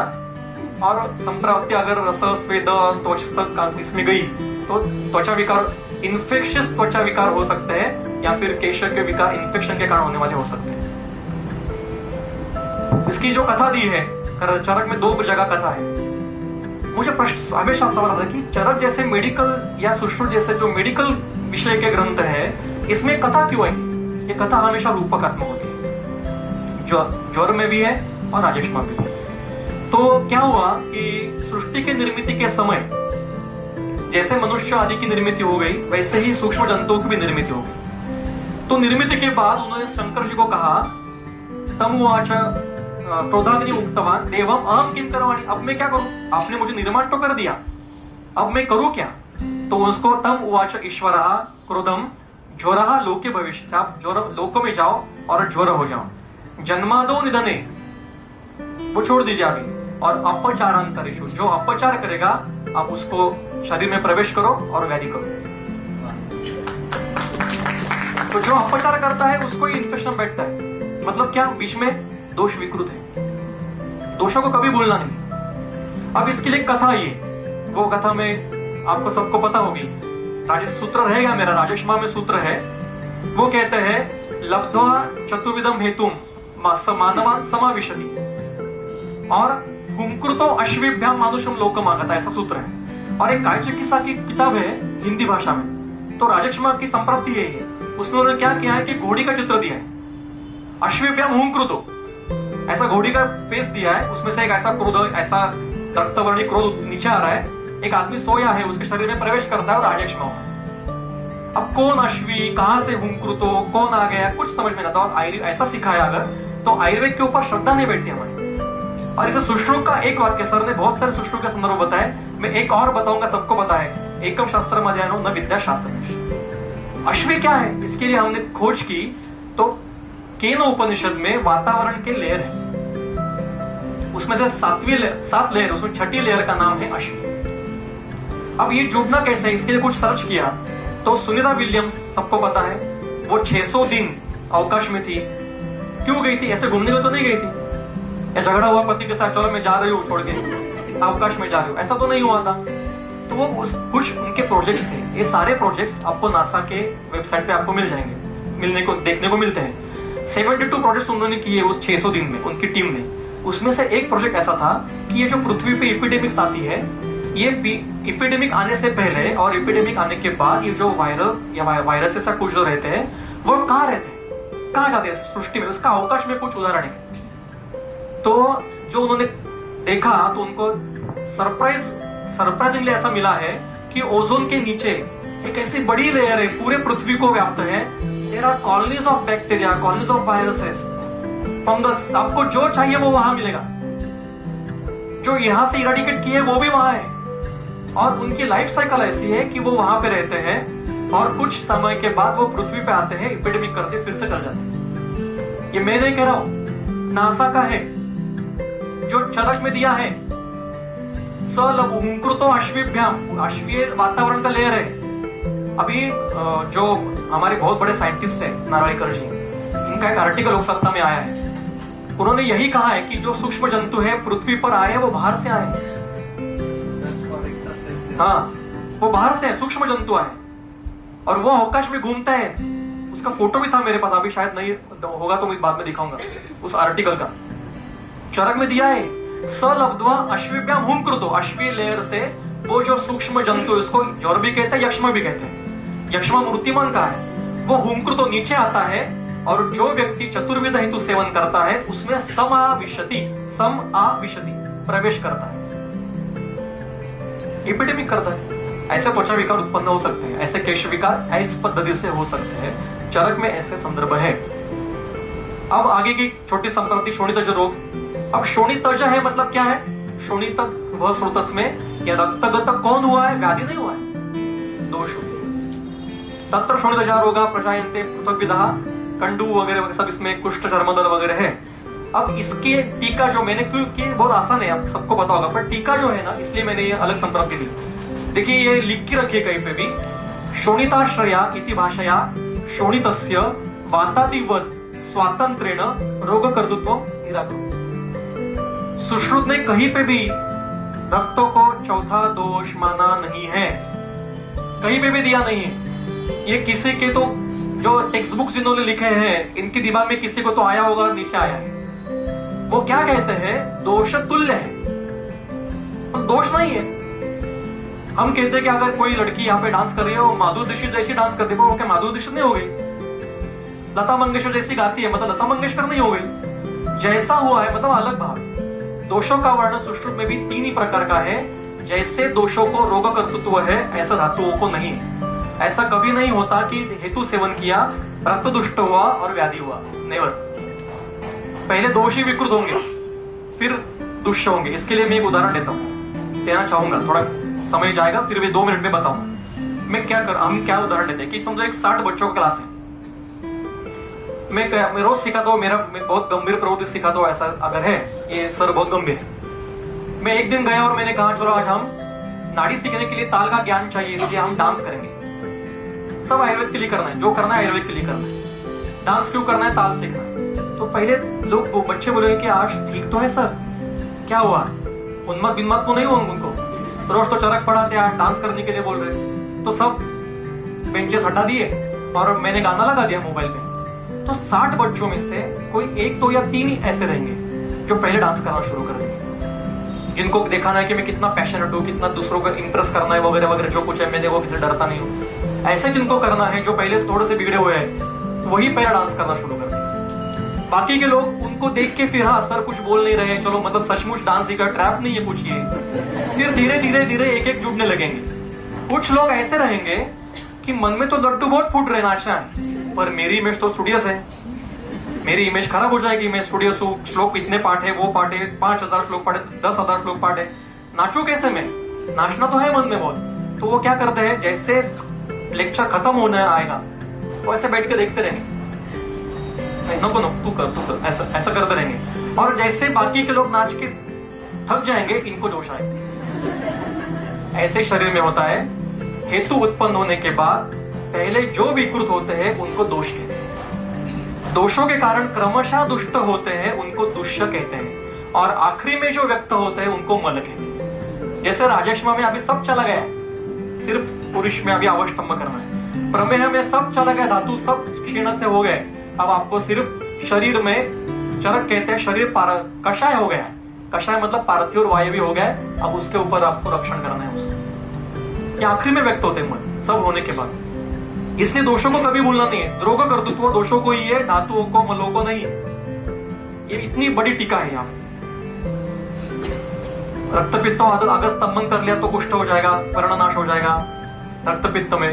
और संप्राप्ति अगर रस स्वेद त्वचा इसमें गई तो त्वचा विकार, इन्फेक्शियस त्वचा विकार हो सकते हैं, या फिर केश के विकार इन्फेक्शन के कारण होने वाले हो सकते हैं। इसकी जो कथा दी है चरक में 2 जगह कथा है। मुझे प्रश्न हमेशा सवाल आता है कि चरक जैसे मेडिकल या सुश्रुत जैसे जो मेडिकल विषय के ग्रंथ है, इसमें कथा क्यों आई। ये कथा हमेशा रूपकात्मक होती है, ज्वर में भी है और राजेश में भी। तो क्या हुआ कि सृष्टि के निर्मिति के समय जैसे मनुष्य आदि की निर्मिति हो गई, वैसे ही सूक्ष्म जंतुओं की भी निर्मिति हो गई। तो निर्मिति के बाद उन्होंने शंकर जी को कहा, तमुवाच क्रोधाग्नि मुक्तवान देवम अहम किम करवाणी, अब मैं क्या करूं, आपने मुझे निर्माण तो कर दिया, अब मैं करूं क्या। तो उसको तम उवाच ईश्वरः क्रोधम ज्वरः लोके भविष्य, आप ज्वर लोक में जाओ और ज्वर हो जाओ, जन्मादो निधने वो छोड़ दीजिए अभी, और अपचारांतरेषु जो अपचार करेगा आप उसको शरीर में प्रवेश करो और व्याधि करो। तो जो अपचार करता है उसको ही इन्फेक्शन बैठता है। मतलब क्या, विष में दोष विकृत है, दोषों को कभी भूलना नहीं। अब इसके लिए कथा, ये वो कथा में आपको सबको पता होगी, राजेश सूत्र रहेगा मेरा, राजेश माह में सूत्र है। वो कहते हैं लब्ध्वा चतुर्विधम हेतुम मानवान समाविशति, और हुंकृतो अश्विभ्याम मानुषम लोकम आगता, ऐसा सूत्र है। और एक गाय चिकित्सा की किताब है हिंदी भाषा में, तो राजेश माह की संप्राप्ति यही है। उसमें उन्होंने क्या किया है कि घोड़ी का चित्र दिया है, अश्विभ्याम हुंकृतो, ऐसा घोड़ी का फेस दिया है, उसमें से एक ऐसा क्रोध, ऐसा रक्तवर्णी क्रोध नीचे आ रहा है, एक आदमी सोया है, उसके शरीर में प्रवेश करता है और राजेश में होता है। अब कौन अश्वी, कहां से हुंकृतो, कौन आ गया, कुछ समझ में ना था। और ऐसा सिखाया अगर तो आयुर्वेद के ऊपर श्रद्धा नहीं बैठती हमारी। और इसे सुश्रुत का एक वाक्य, सर ने बहुत सारे सुश्रुत के संदर्भ बताए, मैं एक और बताऊंगा, सबको पता है, एकम शास्त्र अध्ययनो न विद्या शास्त्र। अश्वी क्या है, इसके लिए हमने खोज की तो केन उपनिषद में वातावरण के लेयर है, उसमें से 7 लेयर, उसमें 6ठी लेयर का नाम है अश्वी। अब ये जुड़ना कैसे है, इसके लिए कुछ सर्च किया तो सुनीता विलियम्स, सबको पता है, वो 600 दिन अवकाश में थी। क्यों गई थी, ऐसे घूमने को तो नहीं गई थी, या झगड़ा हुआ पति के साथ, चलो मैं जा रही हूँ छोड़ के अवकाश में जा रही हूँ, ऐसा तो नहीं हुआ था। तो वो कुछ उनके प्रोजेक्ट्स थे, ये सारे प्रोजेक्ट्स आपको नासा के वेबसाइट पे आपको मिल जाएंगे, मिलने को देखने को मिलते हैं। 72 प्रोजेक्ट्स उन्होंने किए उस 600 दिन में, उनकी टीम ने। उसमें से एक प्रोजेक्ट ऐसा था कि ये जो पृथ्वी पे एपिडेमिक्स आती है, ये एपिडेमिक आने से पहले और एपिडेमिक आने के बाद ये जो वायरल या वायरस ऐसा कुछ जो रहते हैं, वो कहाँ रहते हैं, कहाँ जाते हैं सृष्टि में, उसका अवकाश में कुछ उदाहरण है। तो जो उन्होंने देखा तो उनको सरप्राइजिंगली ऐसा मिला है कि ओजोन के नीचे एक ऐसी बड़ी लेयर है, पूरे पृथ्वी को व्याप्त है। There are colonies of bacteria, colonies of viruses, fungus, आपको जो चाहिए वो वहां मिलेगा। जो यहां से इरेडिकेट किए वो भी वहां है, और उनकी लाइफ साइकिल ऐसी है कि वो वहां पे रहते हैं और कुछ समय के बाद वो पृथ्वी पे आते हैं, एपिडेमिक करते फिर से चल जाते हैं। ये मैं नहीं कह रहा हूं, नासा का है, जो चरक में दिया है, सलभुंकृतो अश्विभ्याम, अश्वीय वातावरण का लेयर है। अभी जो हमारे बहुत बड़े साइंटिस्ट है नारायणकर जी, इनका एक आर्टिकल लोक सत्ता में आया है, उन्होंने यही कहा है कि जो सूक्ष्म जंतु है पृथ्वी पर आए हैं वो बाहर से आए हैं। हाँ, वो बाहर से है, सूक्ष्म जंतु आए और वो अवकाश में घूमता है। उसका फोटो भी था मेरे पास, अभी शायद नहीं होगा तो मैं बाद में दिखाऊंगा उस आर्टिकल का। चरक में दिया है, सलब्ध्वा अश्विभ्याम हुंकृतो, अश्वी लेयर से वो जो सूक्ष्म जंतु, इसको ज्वर भी कहते हैं, यक्ष्मा भी कहते हैं, यक्ष्मा मूर्तिमान का है, वो हुंकृतो नीचे आता है और जो व्यक्ति चतुर्विध हेतु सेवन करता है उसमें समाविशति प्रवेश करता है, एपिडेमिक करता है। ऐसे त्वचा विकार उत्पन्न हो सकते हैं, ऐसे केश विकार इस पद्धति से हो सकते हैं, चरक में ऐसे संदर्भ है। अब आगे की छोटी संपत्ति, शोणितज रोग। अब शोणितज है मतलब क्या है, शोणित वह स्रोतस में या रक्तगत कौन हुआ है, व्याधि नहीं हुआ है, दोष हुआ। तत्र शोणितजा रोगा प्रजायन्ते पृथग्विधः, कंडू वगैरह सब इसमें, कुष्ठ, चर्मदल वगैरह है। अब इसके टीका जो मैंने, क्योंकि बहुत आसान है, आप सबको पता होगा, पर टीका जो है ना, इसलिए मैंने ये अलग संपत्ति दी। देखिए ये लिख के रखिए कहीं पे भी, शोणिताश्रया इति भाषया शोणितस्य वातादिवत् स्वातंत्रेण रोग कर्तृत्व निराकरण। सुश्रुत ने कहीं पे भी रक्तों को चौथा दोष माना नहीं है, कहीं पे भी दिया नहीं है। ये किसी के तो जो टेक्स्ट बुक्स जिन्होंने लिखे हैं, इनके दिमाग में किसी को तो आया होगा, नीचे आया है। वो क्या कहते हैं, दोष तुल्य है, तो दोष नहीं है। हम कहते हैं कि अगर कोई लड़की यहाँ पे डांस कर रही है, वो माधुरी दीक्षित जैसी डांस करती है, वो क्या माधुरी दीक्षित नहीं हो गई, लता मंगेशकर जैसी गाती है मतलब लता मंगेशकर नहीं हो गई, जैसा हुआ है मतलब अलग भाव। दोषों का वर्णन सुश्रुत में भी 3 ही प्रकार का है। जैसे दोषों को रोग कर्तृत्व है, ऐसा धातुओं को नहीं। ऐसा कभी नहीं होता कि हेतु सेवन किया, रक्त दुष्ट हुआ और व्याधि हुआ, नेवर। पहले दोष ही विकृत होंगे, फिर दुष्ट होंगे। इसके लिए मैं एक उदाहरण देना चाहूंगा, थोड़ा समय जाएगा, फिर मैं 2 मिनट में बताऊंगा मैं हम क्या उदाहरण लेते हैं। कि समझो एक 60 बच्चों का क्लास है, मैं रोज सिखाता हूँ, मैं बहुत गंभीर प्रवृत्ति सिखाता हूँ, ऐसा अगर है, ये सर बहुत गंभीर है। मैं एक दिन गया और मैंने कहा चलो आज हम नाड़ी सीखने के लिए ताल का ज्ञान चाहिए, इसलिए हम डांस करेंगे। सब आयुर्वेद के लिए करना है, जो करना है आयुर्वेद के लिए करना है। डांस क्यों करना है, ताल सीखना है। तो पहले लोग बच्चे बोले कि आज ठीक तो है सर, क्या हुआ, उन्मत्त बिन्मत्त तो नहीं हुआ उनको, रोज तो चरक पढ़ाते, आज डांस करने के लिए बोल रहे। तो सब बेंचेस हटा दिए और मैंने गाना लगा दिया मोबाइल में। तो 60 बच्चों में से कोई 1, 2 या 3 ही ऐसे रहेंगे जो पहले डांस करना शुरू कर देंगे, जिनको दिखाना है कि मैं कितना पैशनेट हूँ, कितना दूसरों को इंप्रेस करना है वगैरह वगैरह, जो कुछ है मैं देखो किसी डरता नहीं हूँ। ऐसे जिनको करना है, जो पहले थोड़े से बिगड़े हुए हैं, वही पहले डांस करना शुरू कर देंगे। बाकी के लोग उनको देख के फिर हाँ सर कुछ बोल नहीं रहे, चलो मतलब सचमुच डांस सीखा, ट्रैप नहीं है कुछ ये, फिर धीरे धीरे धीरे एक एक जुड़ने लगेंगे। कुछ लोग ऐसे रहेंगे कि मन में तो लड्डू बहुत फूट रहे नाचना है, पर मेरी इमेज तो स्टूडियस है, मेरी इमेज खराब हो जाएगी, मैं स्टूडियस हूँ, श्लोक इतने पाठ है, वो पाठ है, 5,000 श्लोक पाठ है, 10,000 श्लोक पाठ है, नाचू कैसे मैं? नाचना तो है मन में बहुत। तो वो क्या करते हैं, जैसे लेक्चर खत्म होने आएगा वो ऐसे बैठ के देखते रहेंगे, नको तू कर, ऐसा करते रहेंगे, और जैसे बाकी के लोग नाच के थक जाएंगे, इनको जोश आएगा। ऐसे शरीर में होता है, हेतु उत्पन्न होने के बाद पहले जो विकृत होते हैं उनको दोष कहते हैं, दोषों के कारण क्रमशः दुष्ट होते हैं उनको दुष्य कहते हैं, और आखिरी में जो व्यक्त होते हैं उनको मल कहते हैं। जैसे राजेश्मा में अभी सब चला गया, सिर्फ पुरुष में अभी अवष्टम्भ करना है, प्रमेह में सब चला गया, धातु सब क्षीण से हो गए, अब आपको सिर्फ शरीर में चरक कहते हैं, शरीर कषाय हो गया, कषाय मतलब पार्थिव और वायवी हो गए, अब उसके ऊपर आपको रक्षण करना है उसको। ये आखिरी में व्यक्त होते हैं मन, सब होने के बाद। इसलिए दोषों को कभी भूलना नहीं है, द्रोग कर्तृत्व दोषों को ही है, धातुओं को मलों को नहीं है। ये इतनी बड़ी टीका है यहाँ। रक्तपित्त अगर स्तंभन कर लिया तो कुष्ठ हो जाएगा, वर्णनाश हो जाएगा रक्तपित्त में।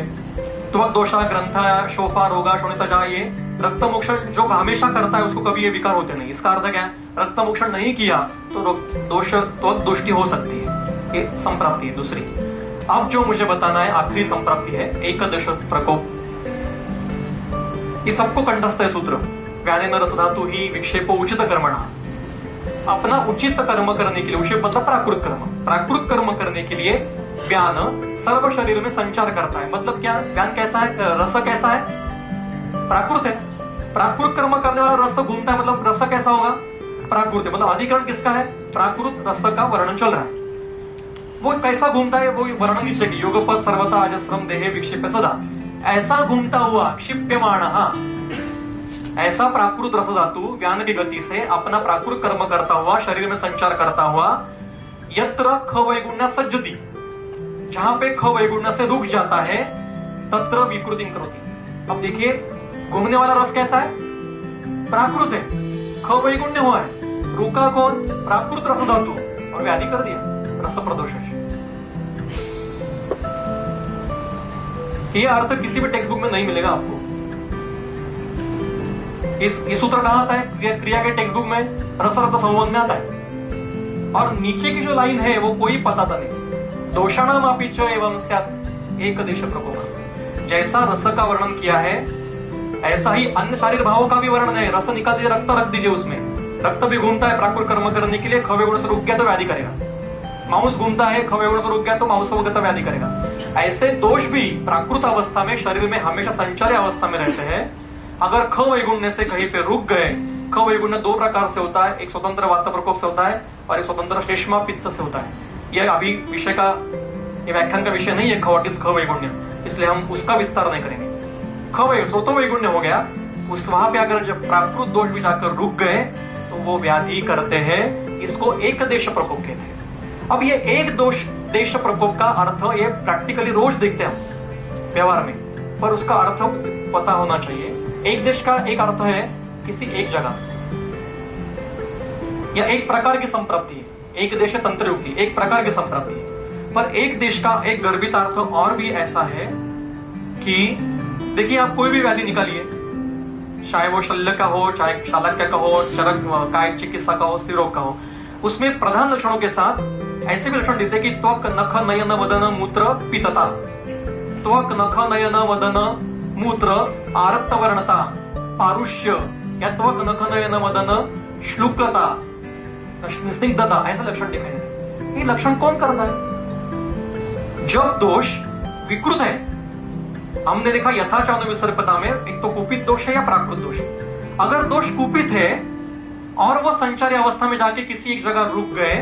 त्वक दोषा, ग्रंथा, शोफा, रोगा, शोणितजा, ये रक्तमोक्षण जो हमेशा करता है उसको कभी ये विकार होते नहीं। इसका अर्थ क्या है, रक्तमोक्षण नहीं किया तो दोष त्वक दोष्टि हो सकती है, ये संप्राप्ति है दूसरी। अब जो मुझे बताना है आखिरी संप्राप्ति है एकदश प्रकोप। ये सबको कंठस्थ है सूत्र, व्यानेन रसधातु ही विक्षेपो उचित कर्मणा। अपना उचित कर्म करने के लिए, उचित मतलब प्राकृत कर्म, प्राकृत कर्म करने के लिए व्यान सर्व शरीर में संचार करता है। मतलब क्या, व्यान कैसा है, रस कैसा है, प्राकृत है। प्राकृत कर्म करने वाला रस घूमता है, मतलब रस कैसा होगा, प्राकृत है। मतलब अधिकरण किसका है, प्राकृत रस का वर्णन चल रहा है, वो कैसा घूमता है वो वर्णन नीचे की, योगपद सर्वथा अजस्रम देहे विक्षेप सदा, ऐसा घूमता हुआ क्षिप्यमाण, ऐसा प्राकृत रस धातु व्यान की गति से अपना प्राकृत कर्म करता हुआ, शरीर में संचार करता हुआ, यत्र ख वैगुण्य सज्जति, जहां पे ख वैगुण्य से रुक जाता है, तत्र विकृति करोति। अब देखिए घूमने वाला रस कैसा है, प्राकृत है, ख वैगुण्य हुआ है, रुका कौन, प्राकृत रस धातु, और व्याधि कर दिया रस प्रदोष। ये अर्थ किसी भी टेक्स्ट बुक में नहीं मिलेगा आपको। इस सूत्र कहां आता है, क्रिया के टेक्स्ट बुक में रसरत संबंध में आता है। और नीचे की जो लाइन है वो कोई पता नहीं, दोषाणाम अपि च एवं स्यात् एक देश प्रकोप। जैसा रस का वर्णन किया है ऐसा ही अन्य शारीरिक भावों का भी वर्णन है। रस निकाल दीजिए, रक्त रख दीजिए उसमें, रक्त भी घूमता है प्राकृत कर्म करने के लिए, खवे गुण से रुक गया तो व्याधि करेगा। मांस घूमता है, खवे गुण से रुक गया तो मांस हो गया तो व्याधि करेगा। ऐसे दोष भी प्राकृत अवस्था में शरीर में हमेशा संचारी अवस्था में रहते हैं। अगर ख वैगुण्य से कहीं पे रुक गए, ख वैगुण्य दो प्रकार से होता है, एक स्वतंत्र वात प्रकोप से होता है और एक स्वतंत्र श्लेष्मा पित्त से होता है। यह अभी विषय का, ये व्याख्यान का विषय नहीं है व्हाट इज ख वैगुण्य, इसलिए हम उसका विस्तार नहीं करेंगे। स्रोतो वैगुण्य हो गया, उस वहां पे अगर जब प्राकृत दोष भी जाकर रुक गए तो वो व्याधि करते हैं, इसको एक देश प्रकोप कहते हैं। अब ये एक दोष देश प्रकोप का अर्थ ये प्रैक्टिकली रोज देखते हैं हम व्यवहार में, पर उसका अर्थ पता होना चाहिए। एक देश का एक अर्थ है किसी एक जगह या एक प्रकार की संप्राप्ति है, एक देश तंत्र युक्ति एक प्रकार की संप्राप्ति है। पर एक देश का एक गर्भित अर्थ और भी ऐसा है कि देखिए आप कोई भी व्याधि निकालिए, चाहे वो शल्य का हो, चाहे शालक्य का हो, चरक कायिक चिकित्सा का हो, स्त्री रोग का हो, उसमें प्रधान लक्षणों के साथ ऐसे भी लक्षण देते हैं कि त्वक नख नयन वदन मूत्र पितता, त्वक नख नयन वदन मूत्र आरक्त वर्णता, पारुष्य, या त्वक नख नयन वदन श्लुकता, स्निग्धता, ऐसे लक्षण दिखाई देते। ये लक्षण कौन करता है, जब दोष विकृत है। हमने देखा यथाचानु विसर्पता में एक तो कुपित दोष है या प्राकृत दोष है। अगर दोष कुपित है और वो संचारी अवस्था में जाके किसी एक जगह रुक गए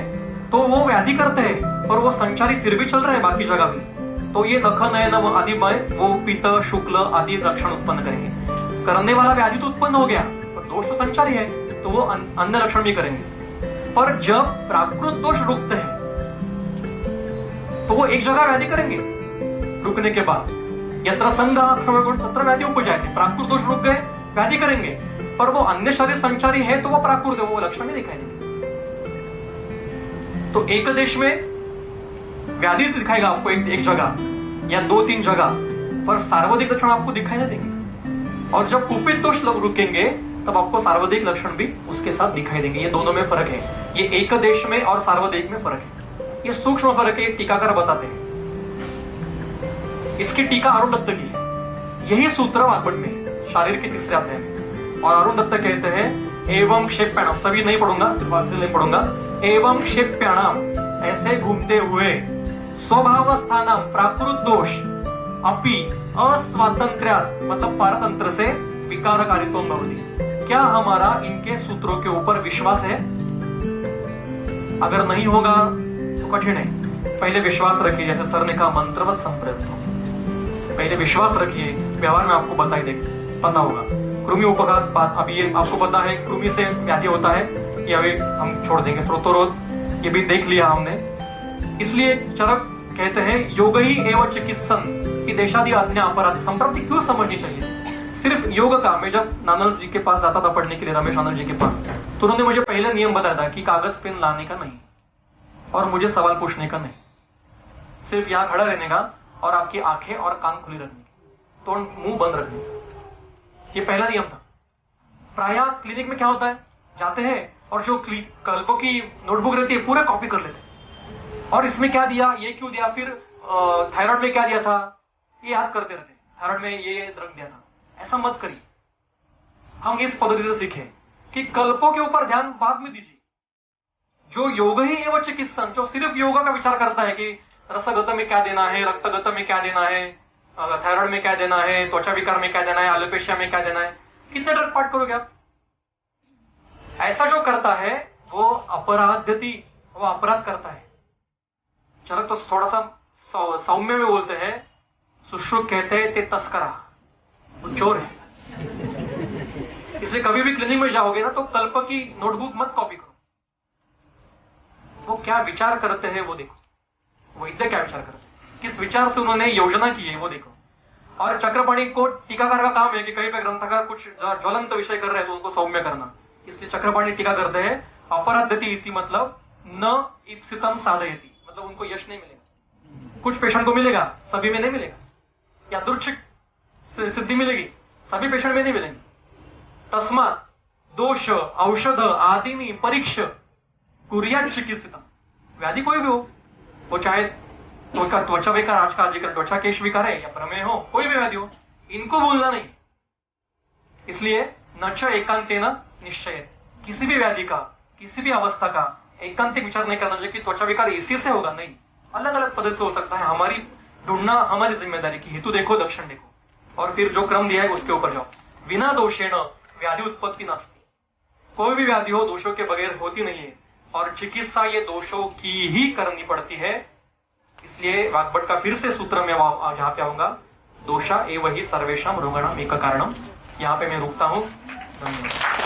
तो वो व्याधि करते हैं, और वो संचारी फिर भी चल रहे हैं बाकी जगह भी, तो ये नख नयन आदि में वो पित्त शुक्ल आदि लक्षण उत्पन्न करेंगे। करने वाला व्याधि तो उत्पन्न हो गया, पर दोष तो संचारी है तो वो अन्य लक्षण भी करेंगे। पर जब प्राकृत दोष रुकते हैं तो वो एक जगह व्याधि करेंगे, रुकने के बाद यत्र संग तत्र व्याधि उपजाते, प्राकृत दोष रुक गए व्याधि करेंगे, पर वो अन्य शरीर संचारी है तो वो प्राकृत है, वो लक्षण नहीं दिखाई देंगे। तो एक देश में व्याधि दिखाएगा आपको एक जगह या दो तीन जगह, पर सार्वधिक लक्षण आपको दिखाई नहीं देंगे। और जब कुपित दोष रुकेंगे तब आपको सार्वधिक लक्षण भी उसके साथ दिखाई देंगे। ये दोनों में फर्क है, ये एक देश में और सार्वधिक में फर्क है, ये सूक्ष्म फर्क है, टीकाकार बताते हैं। इसकी टीका अरुण दत्त की है, यही सूत्र वाग्भट में है, शारीर के तीसरे अध्याय में। और अरुण दत्त कहते हैं एवं क्षेप्याणाम, सभी नहीं पढ़ूंगा, सिर्फ नहीं पढ़ूंगा, एवं क्षेप्याणाम, ऐसे घूमते हुए स्वभाव स्थानम प्राकृत दोष अपि अस्वातंत्र्यात्, मतलब पारतंत्र से विकारकारित्व भवति। क्या हमारा इनके सूत्रों के ऊपर विश्वास है? अगर नहीं होगा तो कठिन है। पहले विश्वास रखिए, जैसे सर ने कहा मंत्रवत संप्रयुक्त, पहले विश्वास रखिए, व्यवहार में आपको पता होगा। कृमि उपघात बात, अभी ये आपको पता है कृमि से व्याधि होता है, ये अभी हम छोड़ देंगे। स्रोतोरोध ये भी देख लिया हमने। इसलिए चरक कहते हैं योग ही एवं चिकित्सन की देशादि आज्ञा अपराध संप्रति क्यों समझनी चाहिए। सिर्फ योग का, मैं जब नानल जी के पास जाता था पढ़ने के लिए, रमेश नानल जी के पास, तो उन्होंने मुझे पहले नियम बताया था कि कागज पेन लाने का नहीं और मुझे सवाल पूछने का नहीं, सिर्फ यहाँ खड़ा रहने का और आपकी आंखें और कान खुली रखने की, तो मुंह बंद रखने का। ये पहला नियम था। प्रायः क्लिनिक में क्या होता है, जाते हैं और जो कल्पों की नोटबुक रहती है पूरा कॉपी कर लेते हैं, और इसमें क्या दिया, ये क्यों दिया, फिर थायराइड में क्या दिया था, ये याद करते रहते हैं, थायराइड में ये ड्रग दिया था। ऐसा मत करिए। हम इस पद्धति से सीखे कि कल्पों के ऊपर ध्यान बाद में दीजिए। जो योग ही एवं चिकित्सन, जो सिर्फ योगा का विचार करता है कि रसगत में क्या देना है, रक्तगत में क्या देना है, थायराइड में क्या देना है, त्वचा विकार में क्या देना है, एलोपेशिया में क्या देना है, कितने ड्रग पाठ करोगे आप? ऐसा जो करता है वो अपराधति, वो अपराध करता है। चरक तो थोड़ा सा सौम्य में बोलते हैं, सुश्रुत कहते हैं ते तस्करा, वो चोर है। इसलिए कभी भी क्लिनिक में जाओगे ना तो कल्प की नोटबुक मत कॉपी करो, वो क्या विचार करते हैं वो देखो, वैद्य क्या विचार करते हैं, किस विचार से उन्होंने योजना की है वो देखो। और चक्रपाणी को टीकाकार का काम है कि कहीं पे ग्रंथकार कुछ ज्वलंत विषय कर रहे हैं तो उनको सौम्य करना, इसलिए चक्रपाणी टीका करते हैं अपराधति इति, मतलब न इप्सितम साधयति, मतलब उनको यश नहीं मिलेगा। कुछ पेशेंट को मिलेगा, सभी में नहीं मिलेगा, या दुर्चिक सिद्धि मिलेगी, सभी पेशेंट में नहीं मिलेंगे। तस्मात् दोष औषध आदि परीक्ष कुर्यात् चिकित्सितम, व्याधि कोई भी हो, वो चाहे त्वचा विकार, आज का आजकल त्वचा केश विकार है या प्रमेह हो, कोई भी व्याधि हो, इनको भूलना नहीं। इसलिए न च एकांतेन निश्चय, किसी भी व्याधि का, किसी भी अवस्था का एकांतिक विचार नहीं करना चाहिए कि त्वचा विकार इसी से होगा, नहीं, अलग अलग पद्धति से हो सकता है। हमारी ढूंढना हमारी जिम्मेदारी की, हेतु देखो लक्षण देखो और फिर जो क्रम दिया है उसके ऊपर जाओ। बिना दोषेण व्याधि उत्पत्ति नास्ति, कोई भी व्याधि हो दोषों के बगैर होती नहीं है, और चिकित्सा ये दोषों की ही करनी पड़ती है। इसलिए वाग्भट का फिर से सूत्र में यहाँ पे आऊंगा, दोषा एव ही सर्वेषां रोगाणाम एक कारणम। यहाँ पे मैं रुकता हूँ। धन्यवाद।